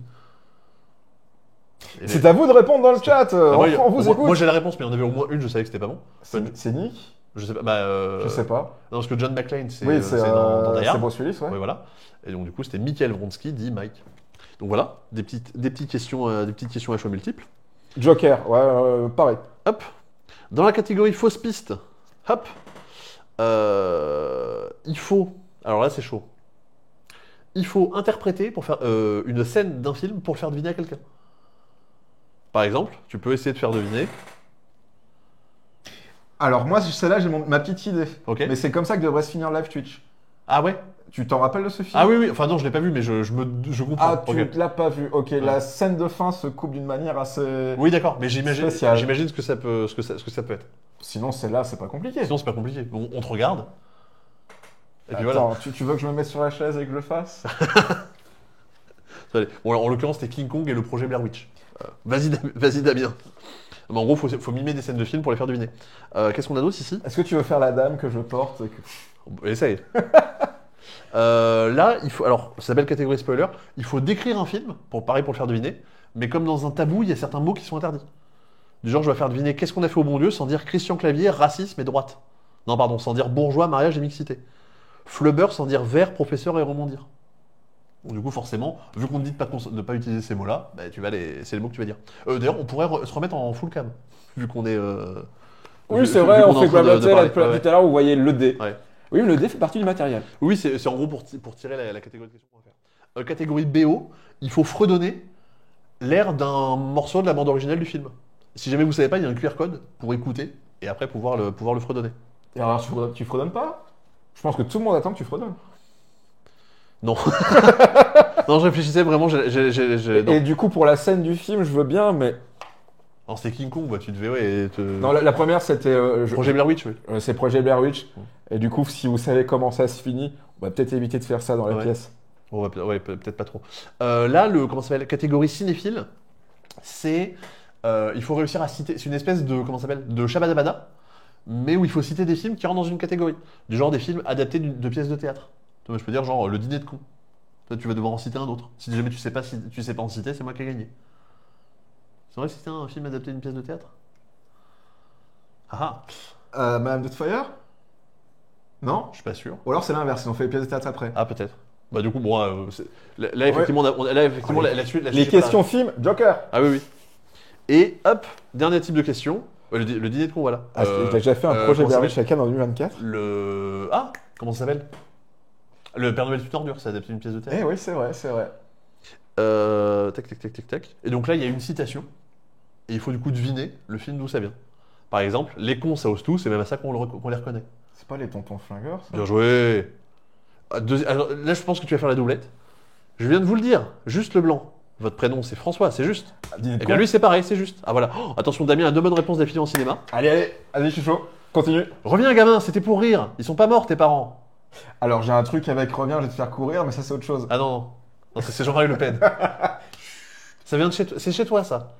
C'est à vous de répondre dans le chat. Ah, On vous écoute. moi j'ai la réponse, mais il y en avait au moins une, je savais que c'était pas bon. C'est Nick? Je sais pas. Bah, Je sais pas. Non, parce que John McClane, c'est Oui, dans Die Hard. c'est Bruce Willis, ouais. Ouais, voilà. Et donc du coup, c'était Michael Vronsky dit Mike. Donc voilà, des petites questions à choix multiples. Joker, ouais, pareil. Hop. Dans la catégorie fausse piste, hop. Il faut. Alors là, c'est chaud. Il faut interpréter pour faire une scène d'un film pour le faire deviner à quelqu'un. Par exemple, tu peux essayer de faire deviner. Alors moi, celle-là, j'ai ma petite idée. Ok. Mais c'est comme ça que devrait se finir live Twitch. Ah ouais. Tu t'en rappelles de ce film? Ah oui, oui. Enfin non, je l'ai pas vu, mais je comprends. Ah, tu Ok. l'as pas vu. Ok, la scène de fin se coupe d'une manière assez... Oui, d'accord. Mais Spécial. j'imagine ce que ça peut être. Sinon, celle-là, c'est pas compliqué. Sinon, c'est pas compliqué. On te regarde. Et puis Attends, voilà. tu veux que je me mette sur la chaise et que je le fasse? Allez. Bon, alors, en l'occurrence, c'était King Kong et le projet Blair Witch. Vas-y, Damien. Mais en gros, faut mimer des scènes de films pour les faire deviner. Qu'est-ce qu'on a d'autre ici? Est-ce que tu veux faire la dame que je porte Essaye. Là, il faut. Alors, ça s'appelle catégorie spoiler. Il faut décrire un film, pareil pour le faire deviner. Mais comme dans un tabou, il y a certains mots qui sont interdits. Du genre, je vais faire deviner qu'est-ce qu'on a fait au bon Dieu sans dire Christian Clavier, racisme et droite. Non, pardon, sans dire bourgeois, mariage et mixité. Flubber sans dire vert, professeur et rebondir. Donc, du coup, forcément, vu qu'on te dit de pas utiliser ces mots-là, bah, c'est les mots que tu vas dire. D'ailleurs, on pourrait se remettre en full cam, vu qu'on est. Oui, c'est vrai, on fait blablater là parler. depuis tout à l'heure, vous voyez le dé. Ouais. Oui, mais le dé fait partie du matériel. Oui, c'est en gros pour tirer la catégorie de questions qu'on va faire. Catégorie BO, il faut fredonner l'air d'un morceau de la bande originale du film. Si jamais vous savez pas, il y a un QR code pour écouter et après pouvoir le fredonner. Et alors, tu fredonnes pas? Je pense que tout le monde attend que tu fredonnes. Non. Non, je réfléchissais vraiment. Non. Et du coup, pour la scène du film, je veux bien, mais... Non, c'était King Kong, bah, tu devais. Ouais, Non, la première, c'était... Projet Blair Witch, oui. c'est Projet Blair Witch. Et du coup, si vous savez comment ça se finit, on va peut-être éviter de faire ça dans la Ouais. pièce. Ouais, peut-être pas trop. Là, comment ça s'appelle? Catégorie cinéphile, c'est. Il faut réussir à citer. C'est une espèce de. Comment ça s'appelle? De Shabadabada, mais où il faut citer des films qui rentrent dans une catégorie. Du genre des films adaptés de pièces de théâtre. Toi, je peux dire genre Le Dîner de con. Toi, tu vas devoir en citer un autre. Si jamais tu sais pas en citer, c'est moi qui ai gagné. C'est vrai que c'était un film adapté d'une pièce de théâtre? Ah ah, Madame Doubtfire? Non? je suis pas sûr. Ou alors c'est l'inverse, ils ont fait les pièces de théâtre après. Ah, peut-être. Bah, du coup, bon, là, effectivement, la suite. Les questions films, Joker. Ah oui, oui. Et hop, dernier type de question. Le dîner de con, voilà. T'as déjà fait un projet comment ça Blair Witch chacun en 2024? Ah, comment ça s'appelle? Le Père Noël est une ordure, c'est adapté d'une pièce de théâtre. Eh oui, c'est vrai, c'est vrai. Tac. Et donc là, il y a une citation. Et il faut du coup deviner le film d'où ça vient. Par exemple, les cons, ça ose tout, c'est même à ça qu'on les reconnaît. C'est pas les tontons flingueurs, ça? Bien joué. Alors, là, je pense que tu vas faire la doublette. Je viens de vous le dire, juste le blanc. Votre prénom, c'est François, c'est juste. Dîner de Et bien con. lui, c'est pareil, c'est juste. Ah voilà. Oh, attention, Damien a 2 bonnes réponses d'affilée en cinéma. Allez, je suis chaud. Continue. Reviens, gamin, c'était pour rire. Ils sont pas morts, tes parents. Alors, j'ai un truc avec Reviens, je vais te faire courir, mais ça, c'est autre chose. Ah non, non. Non, c'est Jean-Marie Le Pen. Ça vient de chez toi. C'est chez toi, ça.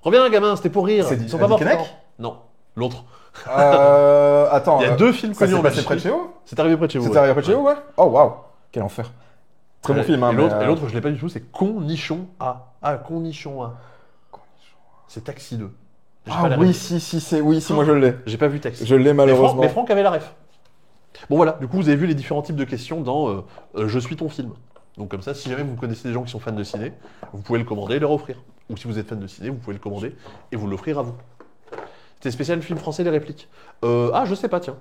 Reviens, gamin, c'était pour rire. C'est Ils sont pas morts, tes Dickeneck parents. Non, l'autre. Attends. Il y a 2 films Ça connus s'est en passé Belgique. près de chez vous? C'est arrivé près de chez vous. C'était arrivé près de chez vous, ouais? Oh, waouh. Quel enfer. Très bon film, hein. Et mais, l'autre, je l'ai pas du tout, c'est Connichon A. Ah, Connichon A. C'est Taxi 2. J'ai pas Ah la oui, ref. si, moi je l'ai. J'ai pas vu Taxi. Je l'ai malheureusement. Mais Franck avait la ref. Bon voilà, du coup vous avez vu les différents types de questions dans Je suis ton film. Donc comme ça, si jamais vous connaissez des gens qui sont fans de ciné, vous pouvez le commander et leur offrir. Ou si vous êtes fan de ciné, vous pouvez le commander et vous l'offrir à vous. C'était spécial film français, les répliques. Je sais pas, tiens.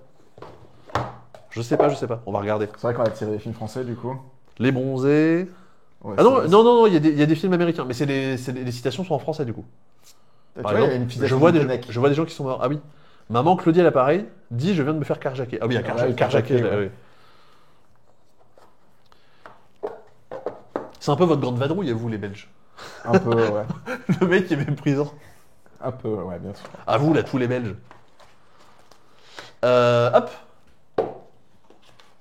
Je sais pas. On va regarder. C'est vrai qu'on a tiré des films français du coup. Les bronzés. Ouais, Ah non, c'est- non, il y a des films américains, mais les citations sont en français du coup. Tu Par vois, il y a exemple, une citation je vois de des Dickeneck. gens qui sont morts. Ah oui. Maman Claudie à l'appareil dit je viens de me faire carjacker. Ah oui, à Ah oui, carjacker, carjacker, je l'ai- ouais. oui. C'est un peu votre grande vadrouille à vous les Belges. Un peu, ouais. Le mec qui est méprisant. Un peu, ouais, bien sûr. À vous, là, tous les Belges. Hop.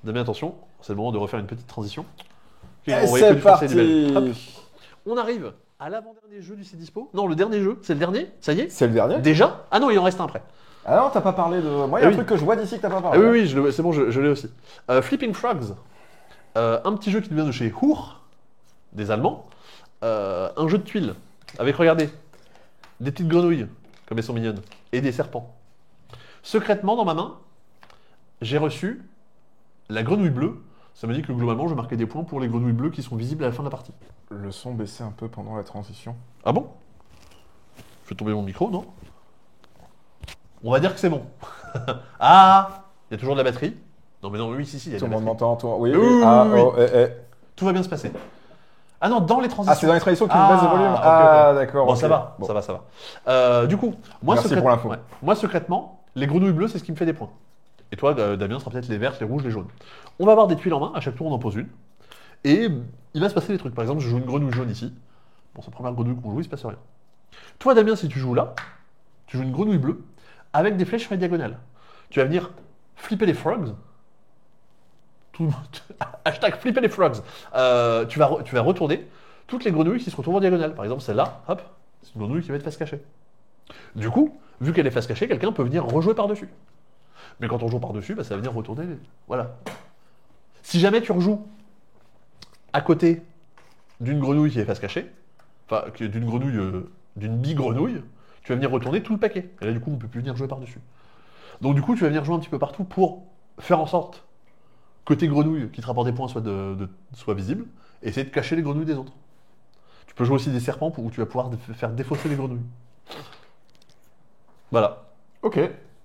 Damien, attention, c'est le moment de refaire une petite transition. Ok, Et on va c'est écouter du français et du belge. Hop. parti. On arrive à l'avant-dernier jeu du C-Dispo. Non, le dernier jeu, c'est le dernier. Ça y est. C'est le dernier? Déjà? Ah non, il en reste un après. Ah non, t'as pas parlé de. Moi, il y a Ah un oui. truc que je vois d'ici que t'as pas Ah parlé. oui, oui, c'est bon, je l'ai aussi. Flipping Frogs. Un petit jeu qui nous vient de chez Hur, des Allemands. Un jeu de tuiles. Avec, regardez, des petites grenouilles, comme elles sont mignonnes, et des serpents. Secrètement, dans ma main, j'ai reçu la grenouille bleue. Ça me dit que globalement, je marquais des points pour les grenouilles bleues qui sont visibles à la fin de la partie. Le son baissait un peu pendant la transition. Ah bon? Je fais tomber mon micro, non? On va dire que c'est bon. Ah! Il y a toujours de la batterie. Non, mais non, oui, si, il y a de Tout la le monde batterie. m'entend, toi. Oui, Oui, oui. oui, Ah, oui, oh, Tout va bien se passer. Ah non, dans les transitions. Ah, c'est dans les traditions que tu Ah, me baisses de volume. ok, Ah, ok. d'accord. Bon, ok. ça va, Bon. ça va. Du coup, moi, Merci pour l'info. moi, secrètement, les grenouilles bleues, c'est ce qui me fait des points. Et toi, Damien, sera peut-être les vertes, les rouges, les jaunes. On va avoir des tuiles en main, à chaque tour, on en pose une. Et il va se passer des trucs. Par exemple, je joue une grenouille jaune ici. Bon, c'est la première grenouille qu'on joue, il se passe rien. Toi, Damien, si tu joues là, tu joues une grenouille bleue avec des flèches sur les diagonales. Tu vas venir flipper les frogs. Tout le monde. Hashtag flipper les frogs. Tu vas retourner toutes les grenouilles qui se retrouvent en diagonale. Par exemple, celle-là, hop, c'est une grenouille qui va être face cachée. Du coup, vu qu'elle est face cachée, quelqu'un peut venir rejouer par-dessus. Mais quand on joue par-dessus, bah, ça va venir retourner. Voilà. Si jamais tu rejoues à côté d'une grenouille qui est face cachée, enfin, d'une grenouille, d'une bigrenouille, tu vas venir retourner tout le paquet. Et là, du coup, on ne peut plus venir jouer par-dessus. Donc, du coup, tu vas venir jouer un petit peu partout pour faire en sorte que tes grenouilles qui te rapportent des points soient visibles et essayer de cacher les grenouilles des autres. Tu peux jouer aussi des serpents où tu vas pouvoir faire défausser les grenouilles. Voilà. Ok.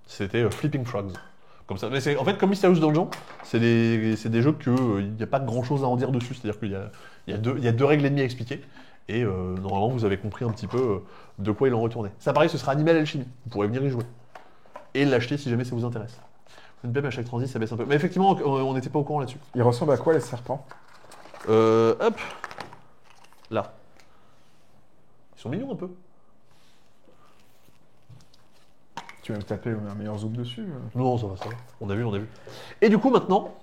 C'était Flipping Frogs. Comme ça. Mais en fait, comme Mysterious Dungeon, c'est des jeux qu'il n'y a pas grand chose à en dire dessus. C'est-à-dire qu'il y a deux règles et demie à expliquer. Et normalement, vous avez compris un petit peu de quoi il en retournait. Ça, pareil, ce sera Animal Alchemy. Vous pourrez venir y jouer. Et l'acheter si jamais ça vous intéresse. Une PM à chaque transit, ça baisse un peu. Mais effectivement, on n'était pas au courant là-dessus. Il ressemble à quoi les serpents? Hop. Là. Ils sont mignons un peu. Tu vas me taper un meilleur zoom dessus. Non, ça va. On a vu. Et du coup, maintenant,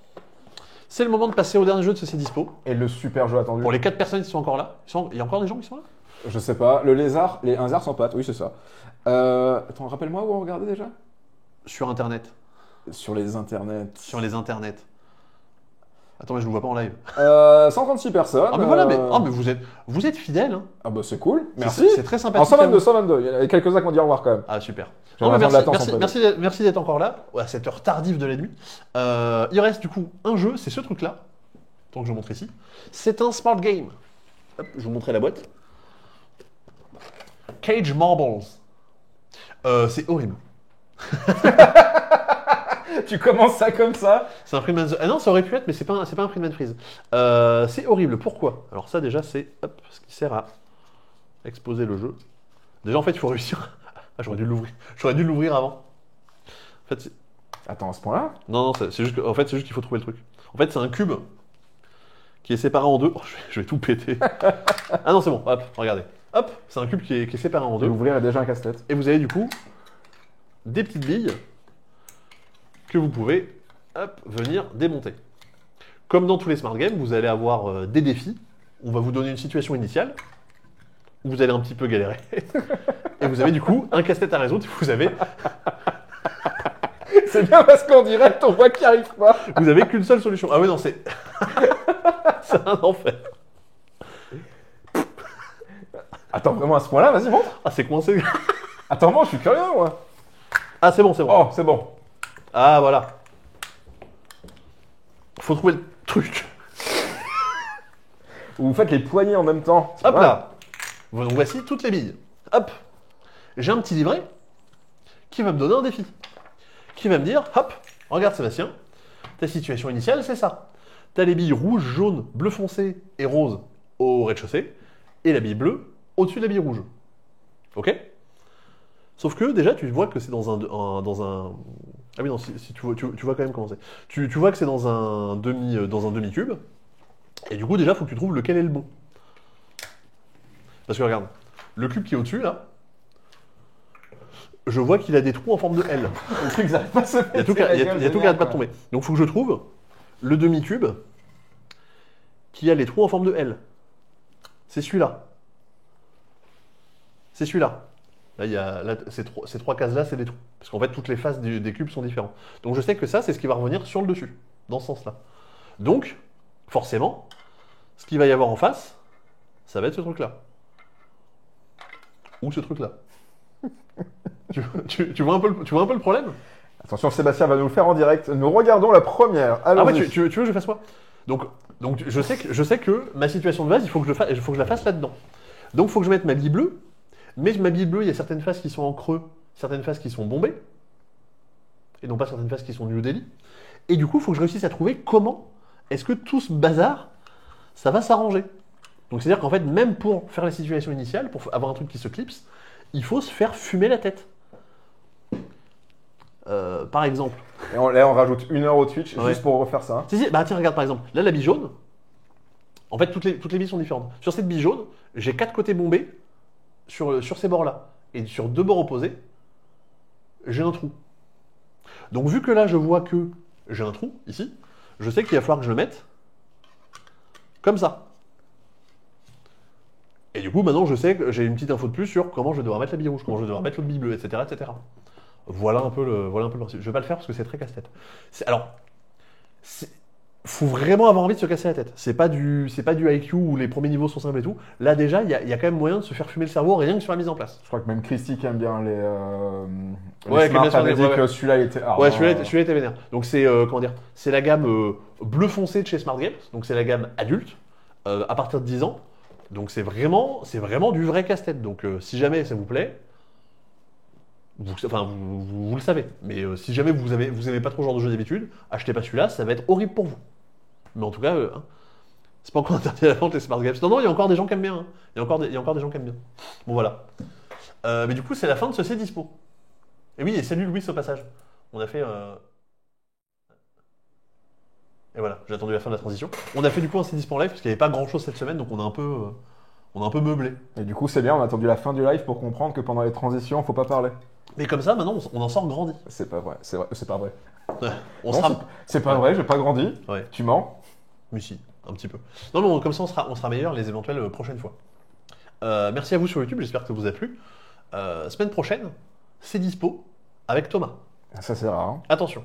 c'est le moment de passer au dernier jeu de ce C-Dispo. Et le super jeu attendu. Pour les 4 personnes qui sont encore là. Il y a encore des gens qui sont là? Je sais pas. Le lézard, les un sans pattes. Oui, c'est ça. Attends, rappelle-moi où on regardait déjà? Sur Internet. Sur les internets. Sur les internets. Attends, mais je ne vous vois pas en live. 136 personnes. Ah, mais voilà, mais vous êtes fidèles. Hein. Ah bah c'est cool. Merci. C'est très En sympathique. 122, 122. Il y en avait quelques-uns qui m'ont dit au revoir quand même. Ah, super. J'ai Non, mais l'impression de l'attente, merci d'être encore là, à cette heure tardive de la nuit. Il reste du coup un jeu, c'est ce truc-là. Tant que je montre ici. C'est un smart game. Hop, je vais vous montrer la boîte. Cage Marbles. C'est horrible. Tu commences ça comme ça? C'est un Freeman. Ah non, ça aurait pu être, mais c'est pas un Freeman Freeze. C'est horrible. Pourquoi? Alors ça déjà, c'est ce qui sert à exposer le jeu. Déjà en fait, il faut réussir. Ah, j'aurais dû l'ouvrir. J'aurais dû l'ouvrir avant. En fait, Attends, à ce point-là? non, c'est juste qu'il faut trouver le truc. En fait, c'est un cube qui est séparé en deux. Oh, je vais tout péter. Ah non, c'est bon. Hop, regardez. Hop, c'est un cube qui est séparé en deux. L'ouvrir est déjà un casse-tête. Et vous avez du coup des petites billes que vous pouvez venir démonter. Comme dans tous les smart games, vous allez avoir des défis. On va vous donner une situation initiale où vous allez un petit peu galérer. Et vous avez du coup un casse-tête à résoudre. Vous avez C'est bien parce qu'en direct, on voit qu'il n'y arrive pas. Vous avez qu'une seule solution. Ah oui, non, c'est c'est un enfer. Attends, vraiment à ce point-là, vas-y, montre. Ah, c'est coincé. Attends, moi, je suis curieux, moi. Ah, c'est bon. Oh, c'est bon. Ah, voilà. Faut trouver le truc. Vous faites les poignées en même temps. Hop là. Donc voici toutes les billes. Hop. J'ai un petit livret qui va me donner un défi. Qui va me dire, hop, regarde Sébastien, ta situation initiale, c'est ça. T'as les billes rouge, jaune, bleu foncé et rose au rez-de-chaussée, et la bille bleue au-dessus de la bille rouge. Ok? Sauf que déjà, tu vois que c'est dans un... Ah oui, non, si tu vois quand même comment c'est. Tu vois que c'est dans un demi-cube, et du coup, déjà, il faut que tu trouves lequel est le bon. Parce que regarde, le cube qui est au-dessus, là, je vois qu'il a des trous en forme de L. Le truc, ça arrive pas à se Il y a tout qui n'arrête pas de tomber. Donc il faut que je trouve le demi-cube qui a les trous en forme de L. C'est celui-là. C'est celui-là. Là, il y a, là ces trois cases-là, c'est des trous. Parce qu'en fait, toutes les faces des cubes sont différentes. Donc je sais que ça, c'est ce qui va revenir sur le dessus, dans ce sens-là. Donc, forcément, ce qu'il va y avoir en face, ça va être ce truc-là. Ou ce truc-là. tu vois un peu le problème? Attention, Sébastien va nous le faire en direct. Nous regardons la première. Ah ouais, Allons-y. tu veux que je fasse quoi? Donc je sais que ma situation de base, il faut que je la fasse là-dedans. Donc il faut que je mette ma bille bleue. Mais ma bille bleue, il y a certaines faces qui sont en creux, certaines faces qui sont bombées. Et non pas certaines faces qui sont New Delhi. Et du coup, il faut que je réussisse à trouver comment est-ce que tout ce bazar, ça va s'arranger. Donc c'est-à-dire qu'en fait, même pour faire la situation initiale, pour avoir un truc qui se clipse, il faut se faire fumer la tête. Par exemple. Et là, on rajoute 1 heure au Twitch Ouais. juste pour refaire ça. Hein. Si, bah tiens, regarde par exemple. Là, la bille jaune, en fait, toutes les billes sont différentes. Sur cette bille jaune, j'ai 4 côtés bombés sur ces bords-là. Et sur 2 bords opposés, j'ai un trou. Donc vu que là, je vois que j'ai un trou, ici, je sais qu'il va falloir que je le mette comme ça. Et du coup, maintenant, je sais que j'ai une petite info de plus sur comment je vais devoir mettre la bille rouge, comment je vais devoir mettre l'autre bille bleue, etc., etc. Voilà un peu le principe. Je vais pas le faire parce que c'est très casse-tête. Faut vraiment avoir envie de se casser la tête. C'est pas du IQ où les premiers niveaux sont simples et tout. Là déjà, il y a quand même moyen de se faire fumer le cerveau rien que sur la mise en place. Je crois que même Christy qui aime bien les Ouais, Smart qui aime bien avait dit ouais. que celui-là il était. Ah, Ouais, non. celui-là était vénère. Donc c'est comment dire, c'est la gamme bleu foncé de chez Smart Games. Donc c'est la gamme adulte à partir de 10 ans. Donc c'est vraiment du vrai casse-tête. Donc si jamais ça vous plaît, vous le savez. Mais si jamais vous aimez pas trop ce genre de jeu d'habitude, achetez pas celui-là, ça va être horrible pour vous. Mais en tout cas, hein, c'est pas encore interdit à la vente les Smart Games. Non, il y a encore des gens qui aiment bien. Hein. Il y a encore des gens qui aiment bien. Bon voilà. Mais du coup, c'est la fin de ce C'est Dispo. Et oui, et salut Louis au passage. On a fait. Et voilà, j'ai attendu la fin de la transition. On a fait du coup un C'est Dispo en live parce qu'il n'y avait pas grand chose cette semaine, donc on a un peu meublé. Et du coup, c'est bien, on a attendu la fin du live pour comprendre que pendant les transitions, faut pas parler. Mais comme ça, maintenant, on en sort grandi. C'est pas vrai, c'est pas vrai. Ouais, on Non, sera. c'est pas vrai, j'ai pas grandi. Ouais, Tu mens. mais si, un petit peu. Non, mais comme ça, on sera meilleur les éventuelles prochaines fois. Merci à vous sur YouTube, j'espère que ça vous a plu. Semaine prochaine, C'est Dispo avec Thomas. Ça c'est rare. Hein. Attention.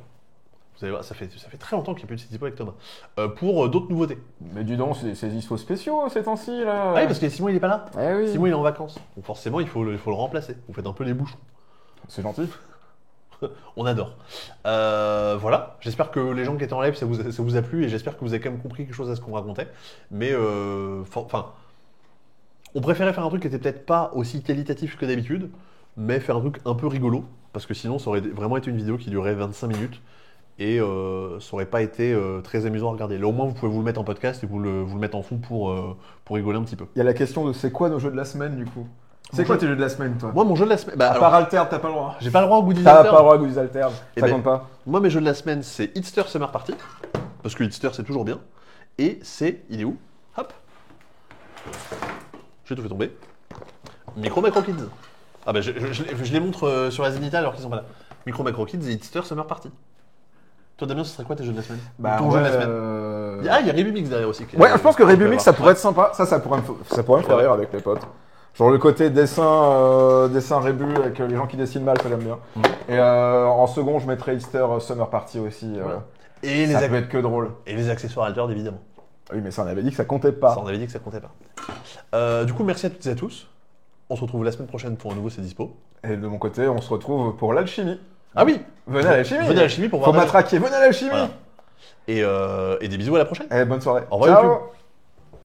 Vous allez voir, ça fait très longtemps qu'il n'y a plus de C'est Dispo avec Thomas. Pour d'autres nouveautés. Mais dis donc, c'est des dispos spéciaux ces temps-ci là. Ah oui, parce que Simon il est pas là. Eh oui. Simon il est en vacances. Donc forcément il faut le remplacer. Vous faites un peu les bouchons. C'est gentil. On adore. Voilà, j'espère que les gens qui étaient en live ça vous a plu et j'espère que vous avez quand même compris quelque chose à ce qu'on racontait. Mais on préférait faire un truc qui était peut-être pas aussi qualitatif que d'habitude, mais faire un truc un peu rigolo parce que sinon ça aurait vraiment été une vidéo qui durait 25 minutes. Et ça aurait pas été très amusant à regarder. Là au moins vous pouvez vous le mettre en podcast et vous le mettre en fond pour rigoler un petit peu. Il y a la question de c'est quoi nos jeux de la semaine du coup. C'est quoi tes jeux de la semaine toi? Moi mon jeu de la semaine, À part Alter, t'as pas le droit. j'ai pas le droit au goodies T'as Alter. pas le droit à Goodies Alter. Eh Ça ben, compte pas. Moi mes jeux de la semaine c'est Hitster Summer Party, parce que Hitster c'est toujours bien. Et c'est, il est où? Hop. J'ai tout fait tomber. Micro Macro Kids. Ah bah je les montre sur la Zénithal alors qu'ils sont pas là. Micro Macro Kids et Hitster Summer Party. Toi Damien ce serait quoi tes jeux de la semaine? Ton jeu de la semaine. Ah il y a Rebumix derrière aussi. Ouais, je pense que Rebumix Rebumix ça pourrait être sympa. Ça pourrait me faire rire avec les potes. Genre le côté dessin Rebu avec les gens qui dessinent mal, ça j'aime bien. Et en second, je mettrais Easter Summer Party aussi. Voilà. Et Ça peut être que drôle. et les accessoires Alter évidemment. Oui, mais ça on avait dit que ça comptait pas. Ça on avait dit que ça comptait pas. Du coup merci à toutes et à tous. On se retrouve la semaine prochaine pour un nouveau C'est Dispo. Et de mon côté, on se retrouve pour l'alchimie. Ah oui. Venez à l'alchimie. Venez à l'alchimie pour Faut voir. m'attraquer. Venez à l'alchimie. Voilà. Et des bisous à la prochaine. Et bonne soirée. Au revoir, Ciao. YouTube.